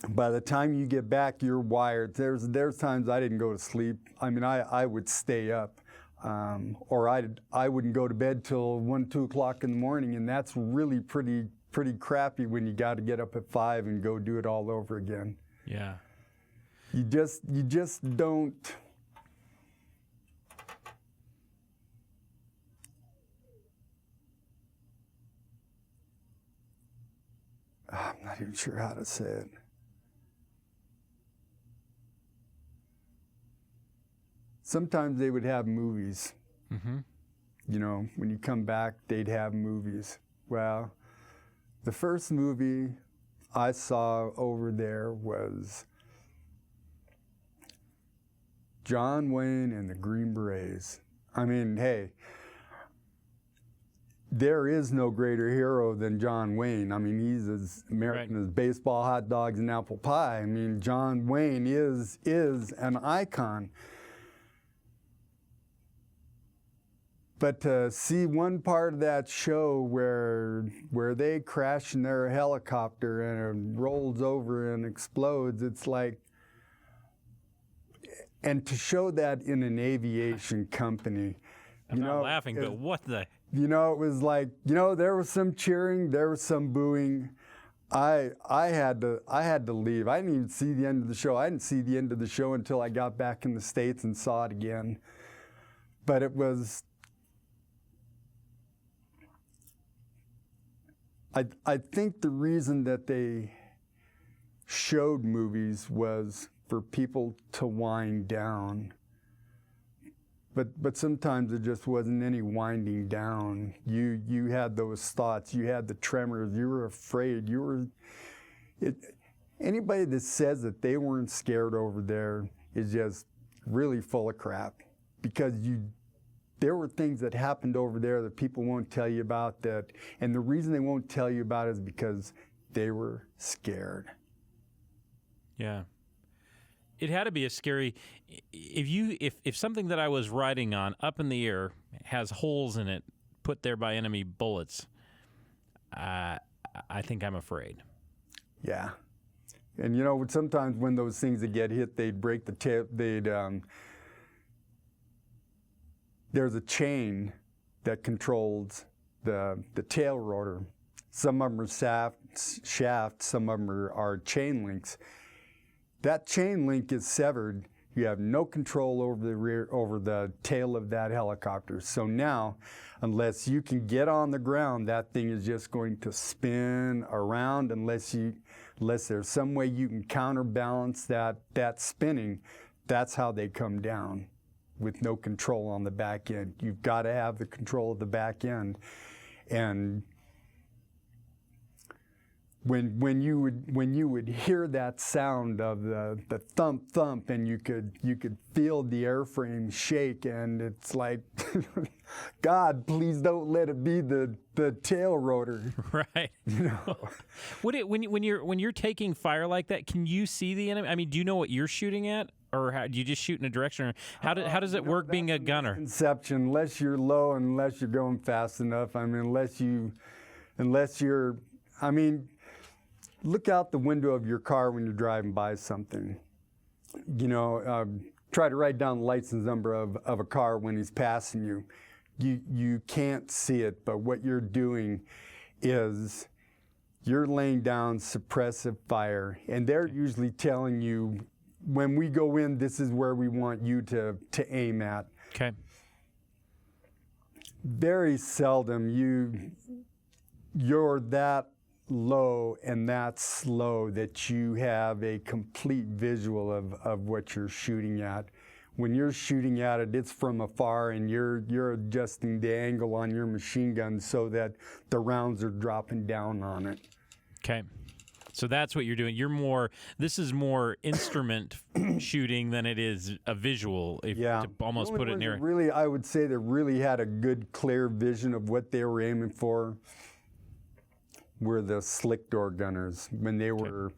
by the time you get back, you're wired. There's times I didn't go to sleep. I mean, I would stay up, or I wouldn't go to bed till 1, 2 o'clock in the morning, and that's really pretty crappy when you got to get up at 5 and go do it all over again. Yeah. You just don't. I'm not even sure how to say it. Sometimes they would have movies. Mm-hmm. When you come back, they'd have movies. Well, the first movie I saw over there was John Wayne and the Green Berets. I mean, hey, there is no greater hero than John Wayne. I mean, he's as American as baseball, hot dogs, and apple pie. I mean, John Wayne is an icon. But to see one part of that show where they crash in their helicopter and it rolls over and explodes, it's like, and to show that in an aviation company, I'm not laughing, but what the? It was like, there was some cheering, there was some booing. I had to leave. I didn't even see the end of the show. I didn't see the end of the show until I got back in the States and saw it again. But it was. I think the reason that they showed movies was for people to wind down. but sometimes there just wasn't any winding down. You had those thoughts, you had the tremors, you were afraid, anybody that says that they weren't scared over there is just really full of crap, because there were things that happened over there that people won't tell you about, and the reason they won't tell you about it is because they were scared. Yeah. It had to be a scary, if something that I was riding on up in the air has holes in it put there by enemy bullets, I think I'm afraid. Yeah. And sometimes when those things would get hit, they'd break the tail, there's a chain that controls the tail rotor. Some of them are shafts, some of them are chain links. That chain link is severed. You have no control over the tail of that helicopter. So now, unless you can get on the ground, that thing is just going to spin around unless there's some way you can counterbalance that spinning. That's how they come down, with no control on the back end. You've got to have the control of the back end. And when you would hear that sound of the thump thump, and you could feel the airframe shake, and it's like, God, please don't let it be the tail rotor. Right. When you're taking fire like that, can you see the enemy? I mean, do you know what you're shooting at, or do you just shoot in a direction? Or how does it work being a gunner? Conception, unless you're low, unless you're going fast enough. I mean, unless you're. I mean, look out the window of your car when you're driving by something. Try to write down the license number of a car when he's passing you. You can't see it, but what you're doing is you're laying down suppressive fire, and they're usually telling you, when we go in, this is where we want you to aim at. Okay. Very seldom you're that low and that slow that you have a complete visual of what you're shooting at. When you're shooting at it, it's from afar, and you're adjusting the angle on your machine gun so that the rounds are dropping down on it. Okay. So that's what you're doing. This is more instrument shooting than it is a visual, to almost put it near. Really, I would say they really had a good, clear vision of what they were aiming for were the slick door gunners, when they were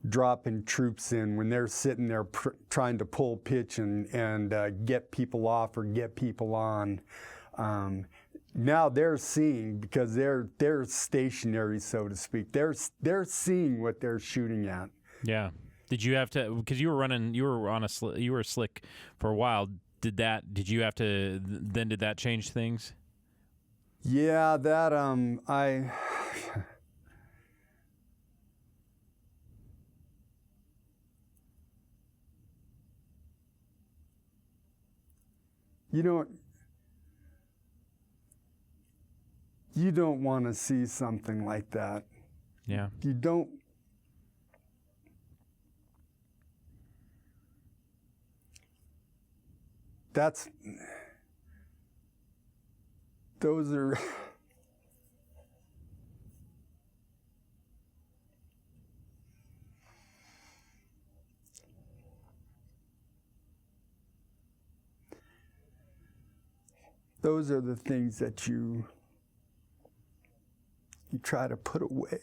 dropping troops in, when they're sitting there trying to pull pitch and get people off or get people on. Now they're seeing, because they're stationary, so to speak. They're seeing what they're shooting at. Yeah. Did you have to, because you were slick for a while? Did that change things? Yeah, that you don't want to see something like that. Yeah. You don't. Those are. Those are the things that you try to put away.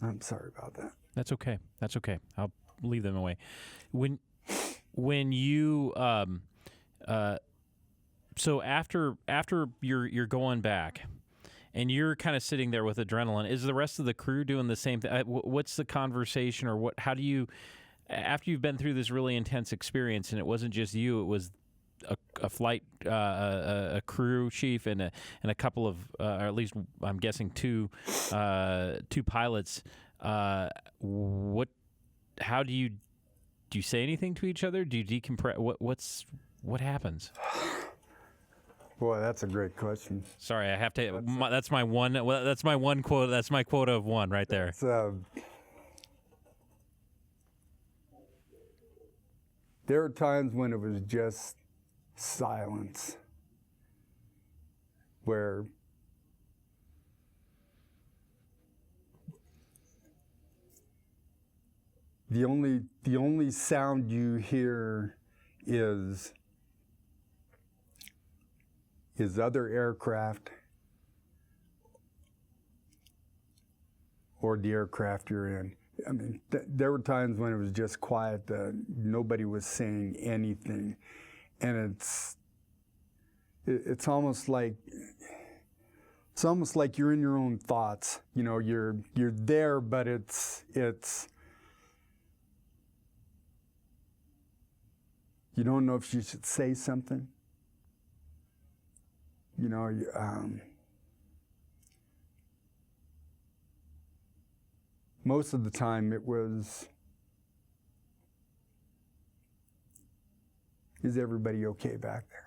I'm sorry about that. That's okay. I'll leave them away. When you so after you're going back, and you're kind of sitting there with adrenaline, is the rest of the crew doing the same thing? What's the conversation, or how do you, after you've been through this really intense experience, and it wasn't just you, it was a flight, a crew chief, and a couple of, or at least I'm guessing two pilots. How do you say anything to each other? Do you decompress? What happens? Boy, that's a great question. Sorry, I have to. That's my one. Well, that's my one quote. That's my quota of one right there. There are times when it was just silence, where the only sound you hear is other aircraft or the aircraft you're in. I mean, there were times when it was just quiet, nobody was saying anything, and it's almost like you're in your own thoughts. You know, you're there, but it's you don't know if you should say something. You know, most of the time it was, is everybody okay back there?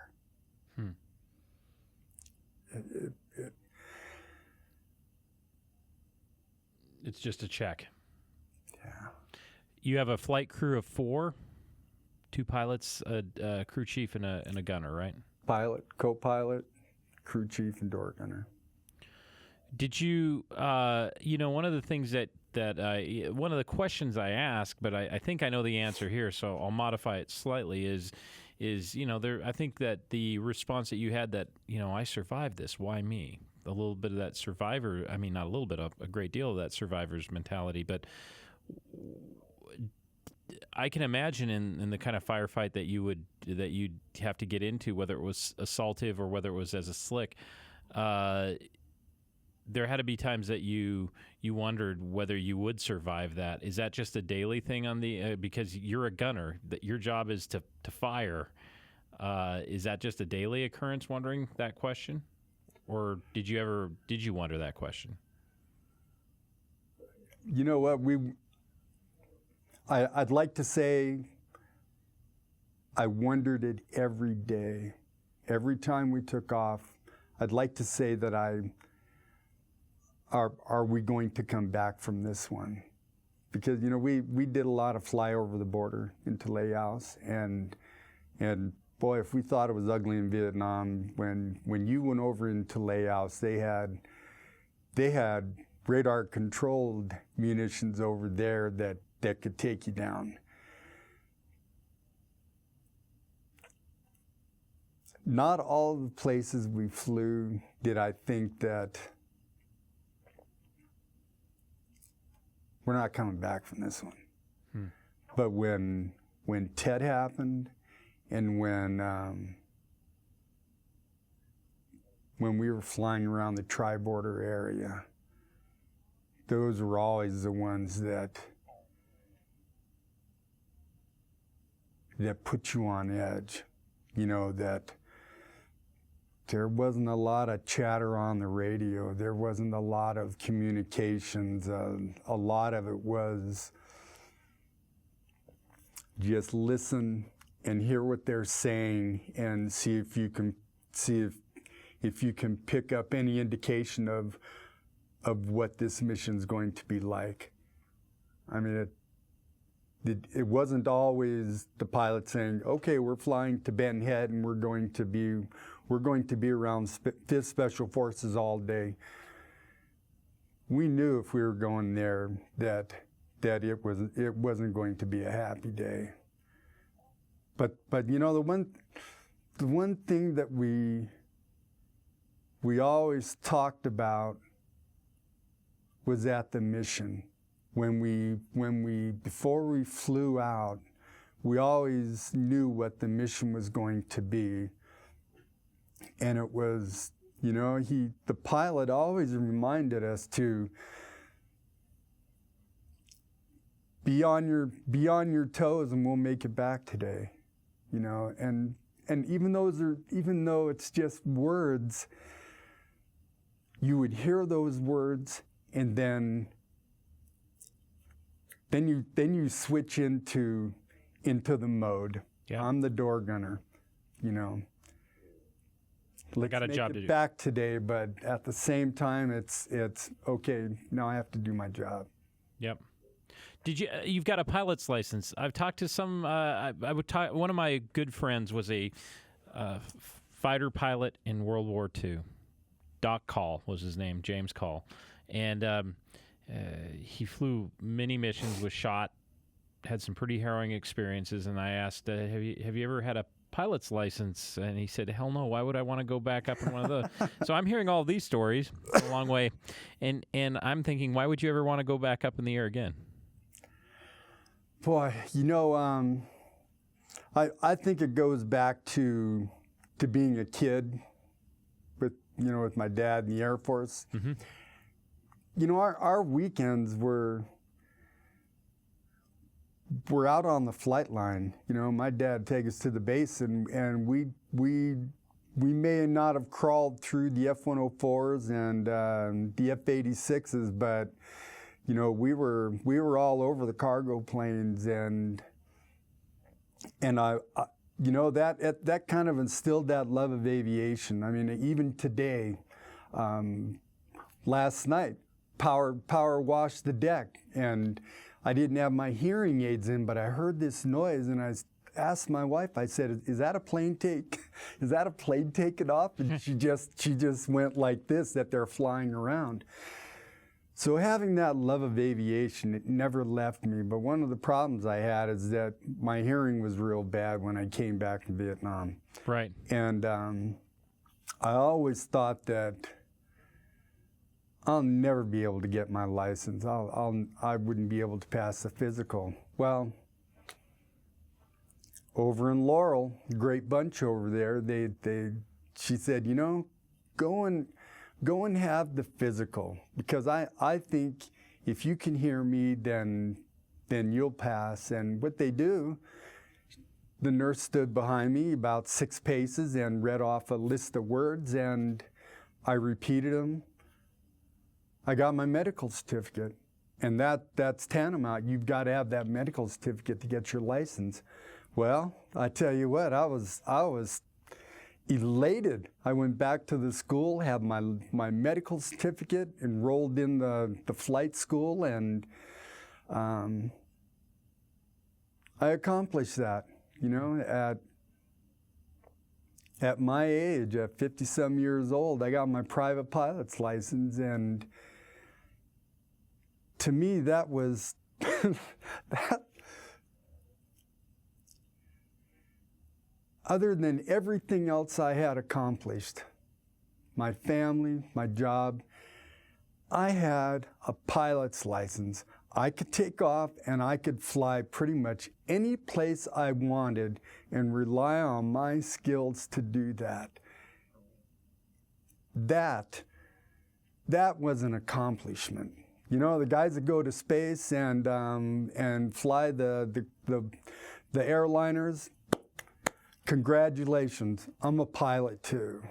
It's just a check. Yeah. You have a flight crew of 4, 2 pilots, a crew chief, and a gunner, right? Pilot, co-pilot, crew chief, and door gunner. Did you, one of the things one of the questions I ask, but I think I know the answer here, so I'll modify it slightly, is I think that the response that you had that, I survived this, why me? A little bit of that survivor, I mean, not a little bit, a great deal of that survivor's mentality, but I can imagine in the kind of firefight that you'd have to get into, whether it was assaultive or whether it was as a slick, there had to be times that you wondered whether you would survive that. Is that just a daily thing on the because you're a gunner, that your job is to fire? Is that just a daily occurrence, wondering that question, or did you wonder that question? You know what, I'd like to say I wondered it every day. Every time we took off, I'd like to say that are we going to come back from this one? Because, we did a lot of fly over the border into Laos, and boy, if we thought it was ugly in Vietnam, when you went over into Laos, they had radar-controlled munitions over there that could take you down. Not all the places we flew did I think that we're not coming back from this one. But when Tet happened, and when we were flying around the tri-border area, those were always the ones that put you on edge. That there wasn't a lot of chatter on the radio. There wasn't a lot of communications. A lot of it was just listen and hear what they're saying and see if you can pick up any indication of what this mission's going to be like. I mean, it wasn't always the pilot saying, "Okay, we're flying to Benton Head and we're going to be around 5th Special Forces all day." We knew if we were going there that it wasn't going to be a happy day. But the one thing that we always talked about was at the mission. Before we flew out, we always knew what the mission was going to be. And it was, the pilot always reminded us to be on your toes and we'll make it back today. And even though it's just words, you would hear those words and then you switch into the mode. Yeah. I'm the door gunner, let's got a make job it to do. back today, but at the same time, it's okay. Now I have to do my job. Yep. You've got a pilot's license. I've talked to some. One of my good friends was a fighter pilot in World War II. Doc Call was his name, James Call, and he flew many missions, was shot, had some pretty harrowing experiences. And I asked, "Have you ever had a pilot's license?" And he said, "Hell no. Why would I want to go back up in one of those?" So I'm hearing all these stories a long way, and I'm thinking, why would you ever want to go back up in the air again? Boy, I think it goes back to being a kid with my dad in the Air Force. Mm-hmm. Our weekends were out on the flight line. My dad would take us to the base, and we may not have crawled through the F-104s and the F-86s, but we were all over the cargo planes, and I that kind of instilled that love of aviation. I mean, even today, last night, power washed the deck, and I didn't have my hearing aids in, but I heard this noise, and I asked my wife. I said, "Is that a plane Is that a plane taking off?" And she just went like this, that they're flying around. So having that love of aviation, it never left me. But one of the problems I had is that my hearing was real bad when I came back from Vietnam. Right. And I always thought that I'll never be able to get my license. I wouldn't be able to pass the physical. Well, over in Laurel, a great bunch over there, she said, go and have the physical, because I think if you can hear me, then you'll pass. And what they do, the nurse stood behind me about 6 paces and read off a list of words, and I repeated them. I got my medical certificate, and that's tantamount. You've got to have that medical certificate to get your license. Well, I tell you what, I was elated. I went back to the school, had my medical certificate, enrolled in the flight school, and I accomplished that. At my age, at 50-some years old, I got my private pilot's license, and to me, that was that. Other than everything else I had accomplished, my family, my job, I had a pilot's license. I could take off and I could fly pretty much any place I wanted and rely on my skills to do that. That was an accomplishment. The guys that go to space and fly the airliners, congratulations, I'm a pilot too.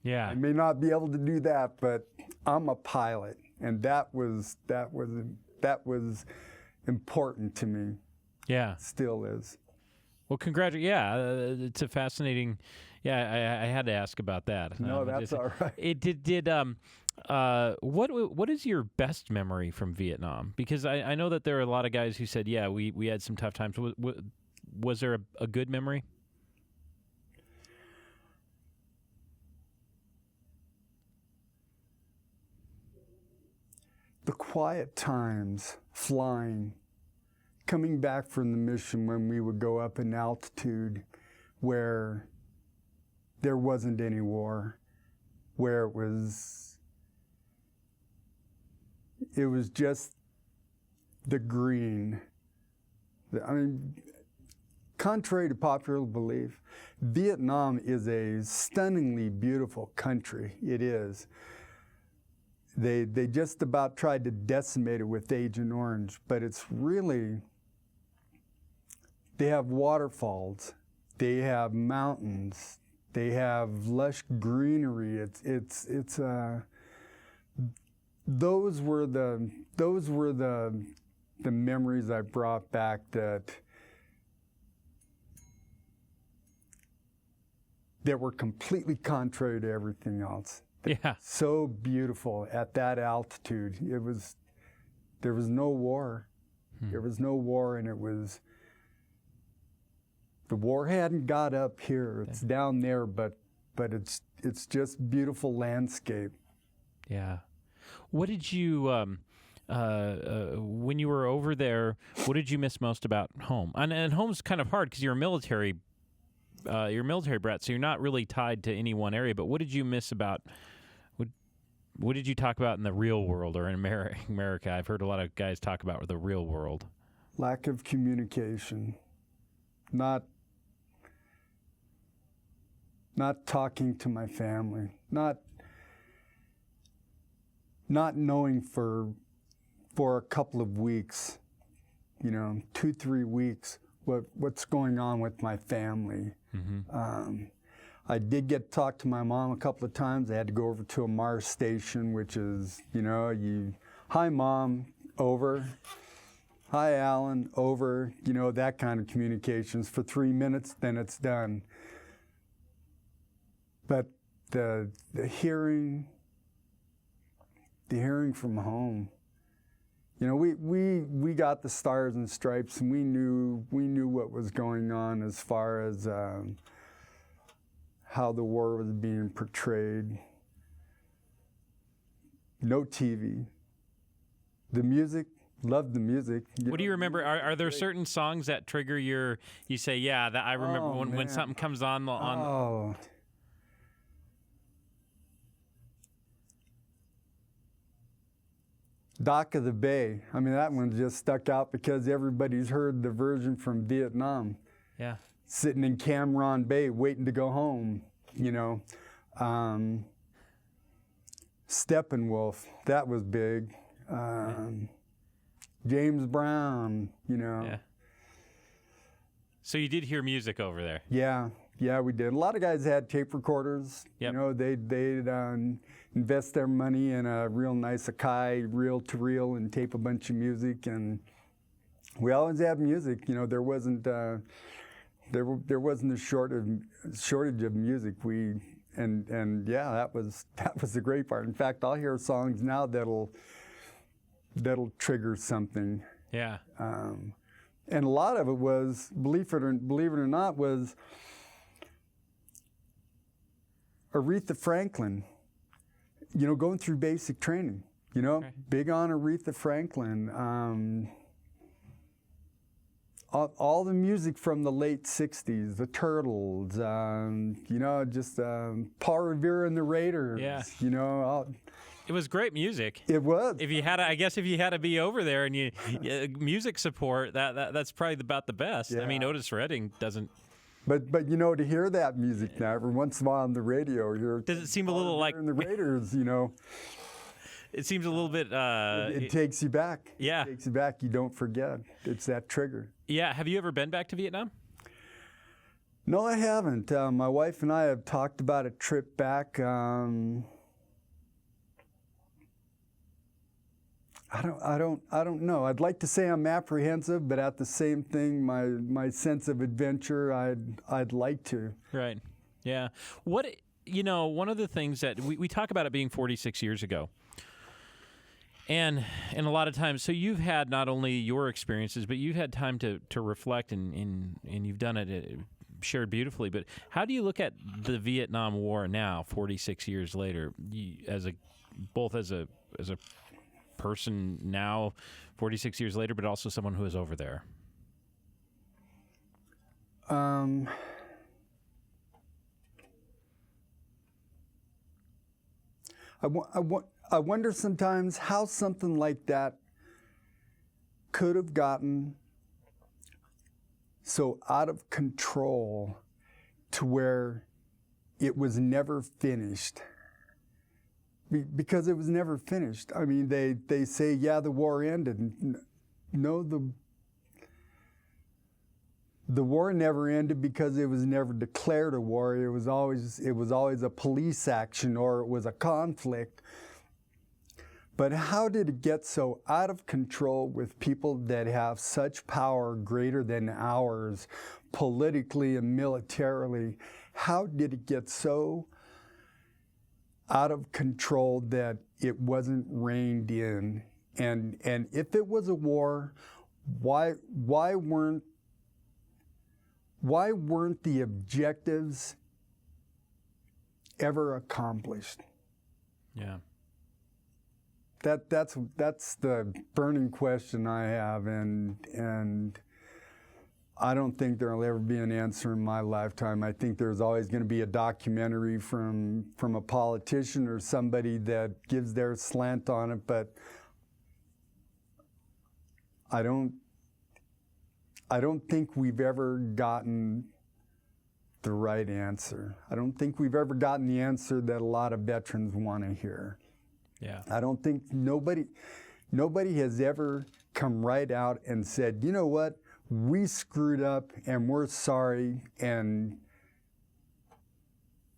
Yeah. I may not be able to do that, but I'm a pilot, and that was important to me. Yeah. Still is. Well, it's a fascinating. Yeah, I had to ask about that. No, that's all right. It did. What is your best memory from Vietnam? Because I know that there are a lot of guys who said, yeah, we had some tough times. Was there a good memory? The quiet times flying, coming back from the mission when we would go up in altitude where there wasn't any war, where it was just the green. I mean, contrary to popular belief, Vietnam is a stunningly beautiful country. It is. They just about tried to decimate it with Agent Orange, but it's really, they have waterfalls, they have mountains, they have lush greenery. Those were the memories I brought back, that that were completely contrary to everything else. Yeah. So beautiful at that altitude. There was no war. There was no war, and the war hadn't got up here. It's down there, but it's just beautiful landscape. Yeah. What did you, when you were over there, what did you miss most about home? And home's kind of hard because you're a military brat, so you're not really tied to any one area. But what did you miss about? What did you talk about in the real world or in America? I've heard a lot of guys talk about the real world. Lack of communication, not talking to my family, not knowing for a couple of weeks, 2-3 weeks, what's going on with my family. Mm-hmm. I did get to talk to my mom a couple of times. I had to go over to a Mars station, which is, hi Mom, over. Hi Allan, over. That kind of communications for 3 minutes, then it's done. But the hearing from home, we got the stars and stripes, and we knew what was going on as far as how the war was being portrayed. No TV. The music, loved the music. What do you remember? Are there certain songs that trigger you say, yeah, that I remember when something comes on? Oh. Dock of the Bay. I mean, that one just stuck out because everybody's heard the version from Vietnam. Yeah. Sitting in Cam Bay waiting to go home, Steppenwolf, that was big. James Brown, Yeah. So you did hear music over there? Yeah, we did. A lot of guys had tape recorders. Yep. They'd invest their money in a real nice Akai reel-to-reel and tape a bunch of music, and we always had music. There wasn't there wasn't a shortage of music. And that was the great part. In fact, I'll hear songs now that'll trigger something. Yeah. And a lot of it was, believe it or not, was Aretha Franklin. Going through basic training. Okay. Big on Aretha Franklin. All the music from the late 60s, the Turtles, Paul Revere and the Raiders. Yeah. It was great music. It was. If you had to be over there and music support, that's probably about the best. Yeah. I mean, Otis Redding doesn't. But to hear that music now, every once in a while on the radio, does it seem a little like and the Raiders, It seems a little bit. It takes you back. Yeah. It takes you back. You don't forget. It's that trigger. Yeah. Have you ever been back to Vietnam? No, I haven't. My wife and I have talked about a trip back. I don't know. I'd like to say I'm apprehensive, but at the same thing, my sense of adventure, I'd like to. Right. Yeah. One of the things that we talk about it being 46 years ago. And a lot of times, so you've had not only your experiences, but you've had time to reflect, and you've done it shared beautifully. But how do you look at the Vietnam War now, 46 years later, as a person now, 46 years later, but also someone who is over there? I wonder sometimes how something like that could have gotten so out of control to where it was never finished. Because it was never finished. I mean, they say, yeah, the war ended. No, the war never ended because it was never declared a war. It was always a police action, or it was a conflict. But how did it get so out of control with people that have such power greater than ours, politically and militarily? how did it get so out of control that it wasn't reined in? And if it was a war, why weren't the objectives ever accomplished? Yeah. That's the burning question I have, and I don't think there'll ever be an answer in my lifetime. I think there's always going to be a documentary from a politician or somebody that gives their slant on it, but I don't think we've ever gotten the right answer. I don't think we've ever gotten the answer that a lot of veterans want to hear. Yeah. I don't think nobody has ever come right out and said, you know what, we screwed up and we're sorry,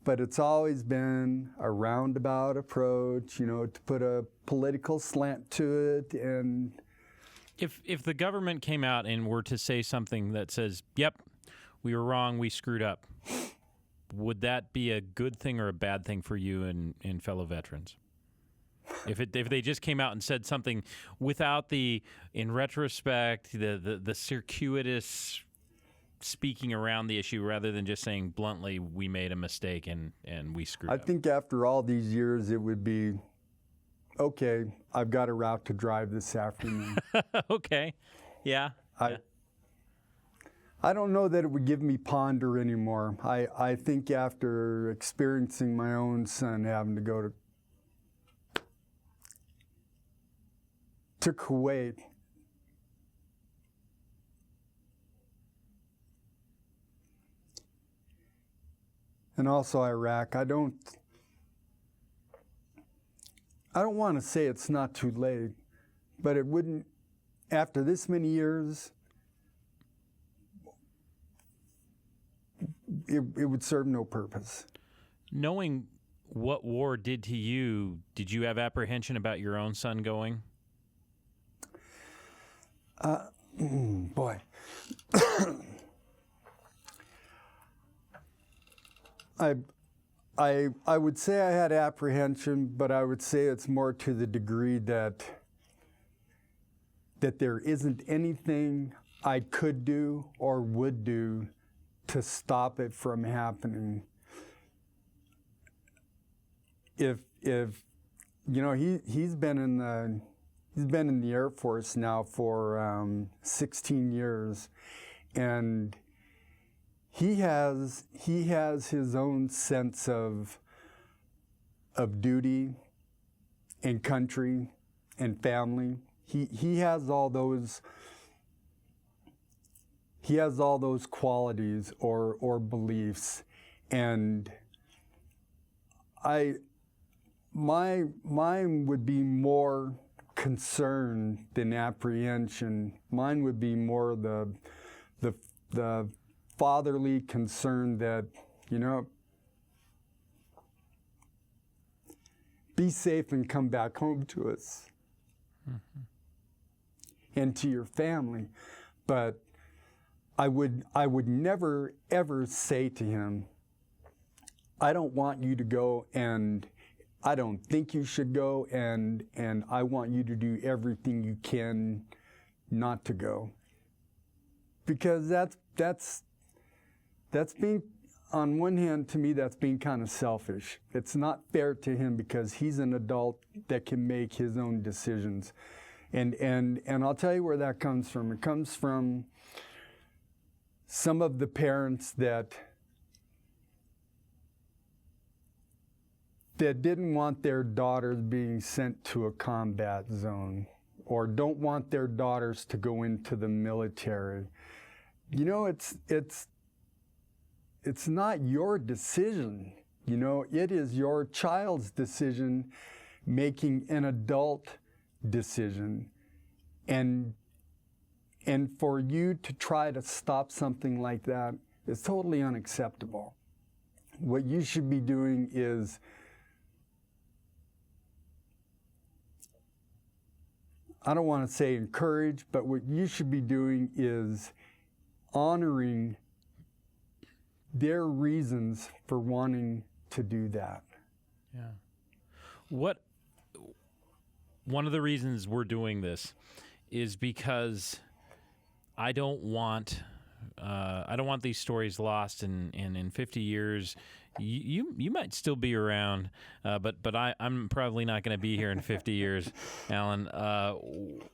but it's always been a roundabout approach, to put a political slant to it. And if the government came out and were to say something that says, yep, we were wrong, we screwed up, would that be a good thing or a bad thing for you and fellow veterans? If they just came out and said something without in retrospect, the circuitous speaking around the issue, rather than just saying bluntly, we made a mistake and we screwed up. I think after all these years, it would be, okay, I've got a route to drive this afternoon. Okay. Yeah. I don't know that it would give me ponder anymore. I think after experiencing my own son having to go to Kuwait, and also Iraq, I don't want to say it's not too late, but it wouldn't, after this many years, it would serve no purpose. Knowing what war did to you, did you have apprehension about your own son going? Boy. I would say I had apprehension, but I would say it's more to the degree that there isn't anything I could do or would do to stop it from happening. If he's been in the Air Force now for 16 years, and he has his own sense of duty and country and family. He has all those qualities or beliefs, and mine would be more concern than apprehension. Mine would be more the fatherly concern that, be safe and come back home to us. Mm-hmm. And to your family. But I would never ever say to him, I don't want you to go, and I don't think you should go, and I want you to do everything you can not to go. Because that's being, on one hand, to me, that's being kind of selfish. It's not fair to him because he's an adult that can make his own decisions. And I'll tell you where that comes from. It comes from some of the parents that didn't want their daughters being sent to a combat zone, or don't want their daughters to go into the military. It's not your decision. It is your child's decision making an adult decision. And for you to try to stop something like that is totally unacceptable. What you should be doing is I don't want to say encourage, but what you should be doing is honoring their reasons for wanting to do that. Yeah. One of the reasons we're doing this is because I don't want these stories lost, and in 50 years, you might still be around, but I'm probably not going to be here in 50 years, Allan.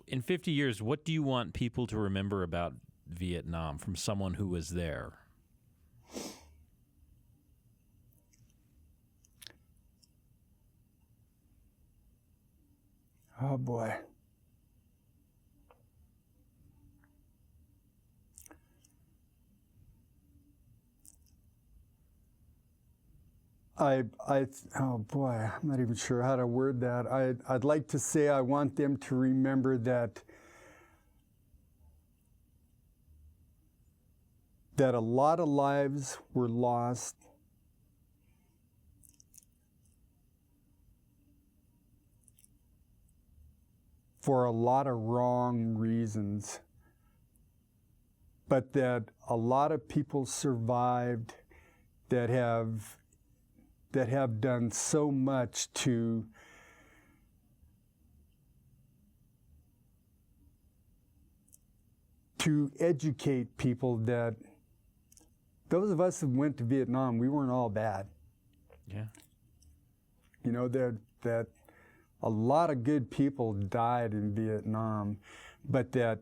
In 50 years, what do you want people to remember about Vietnam from someone who was there? Oh boy. Oh boy, I'm not even sure how to word that. I'd like to say I want them to remember that a lot of lives were lost for a lot of wrong reasons, but that a lot of people survived that have done so much to educate people that those of us who went to Vietnam, we weren't all bad. Yeah. You know, that a lot of good people died in Vietnam, but that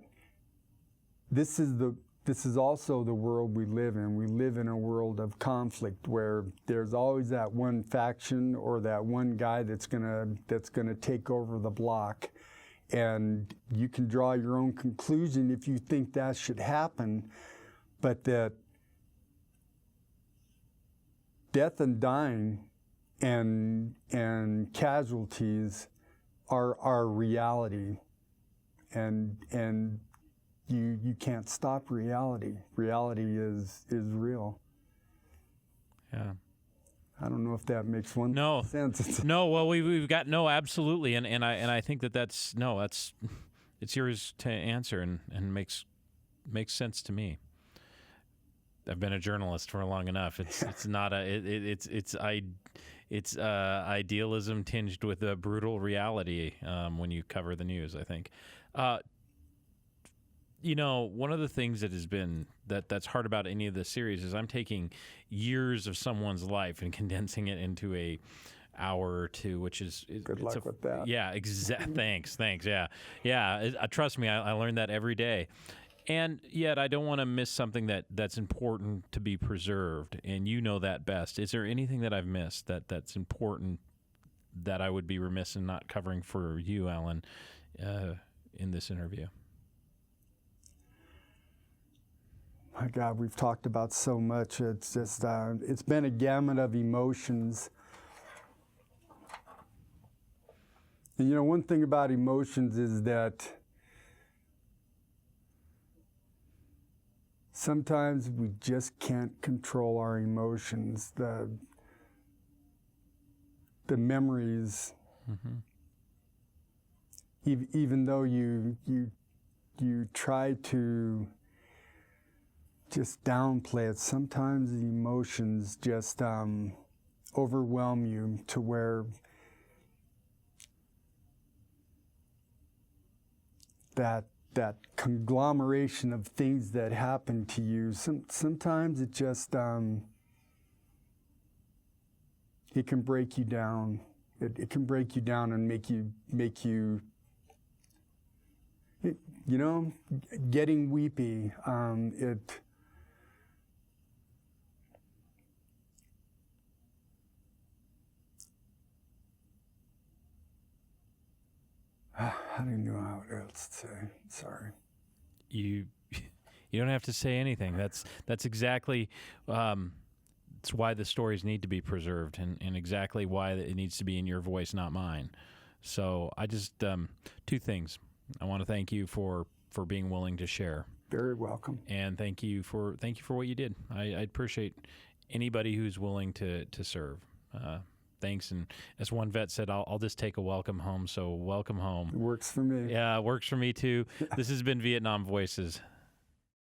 this is also the world we live in. We live in a world of conflict where there's always that one faction or that one guy that's gonna take over the block, and you can draw your own conclusion if you think that should happen, but that death and dying and casualties are reality, and you can't stop reality. Reality is real. Yeah. I don't know if that makes sense. No, well, we've got absolutely, and I think that's it's yours to answer, and makes sense to me. I've been a journalist for long enough. It's not it's idealism tinged with a brutal reality when you cover the news, I think. You know, one of the things that has been that's hard about any of this series is I'm taking years of someone's life and condensing it into a hour or two, which is good luck with that. Yeah, thanks. Yeah. Trust me, I learn that every day. And yet, I don't want to miss something that's important to be preserved, and you know that best. Is there anything that I've missed that's important that I would be remiss in not covering for you, Allan, in this interview? My God, we've talked about so much. It's just it's been a gamut of emotions. And you know, one thing about emotions is that sometimes we just can't control our emotions. The memories, even though you try to just downplay it, sometimes the emotions just overwhelm you to where that conglomeration of things that happen to you, sometimes it just it can break you down. It can break you down and make you you know, getting weepy. I don't know how else to say. Sorry. You don't have to say anything. That's exactly it's why the stories need to be preserved, and exactly why it needs to be in your voice, not mine. So I just two things. I want to thank you for being willing to share. Very welcome. And thank you for what you did. I appreciate anybody who's willing to serve. Thanks. And as one vet said, I'll just take a welcome home. So welcome home. It works for me. Yeah, it works for me too. This has been Vietnam Voices.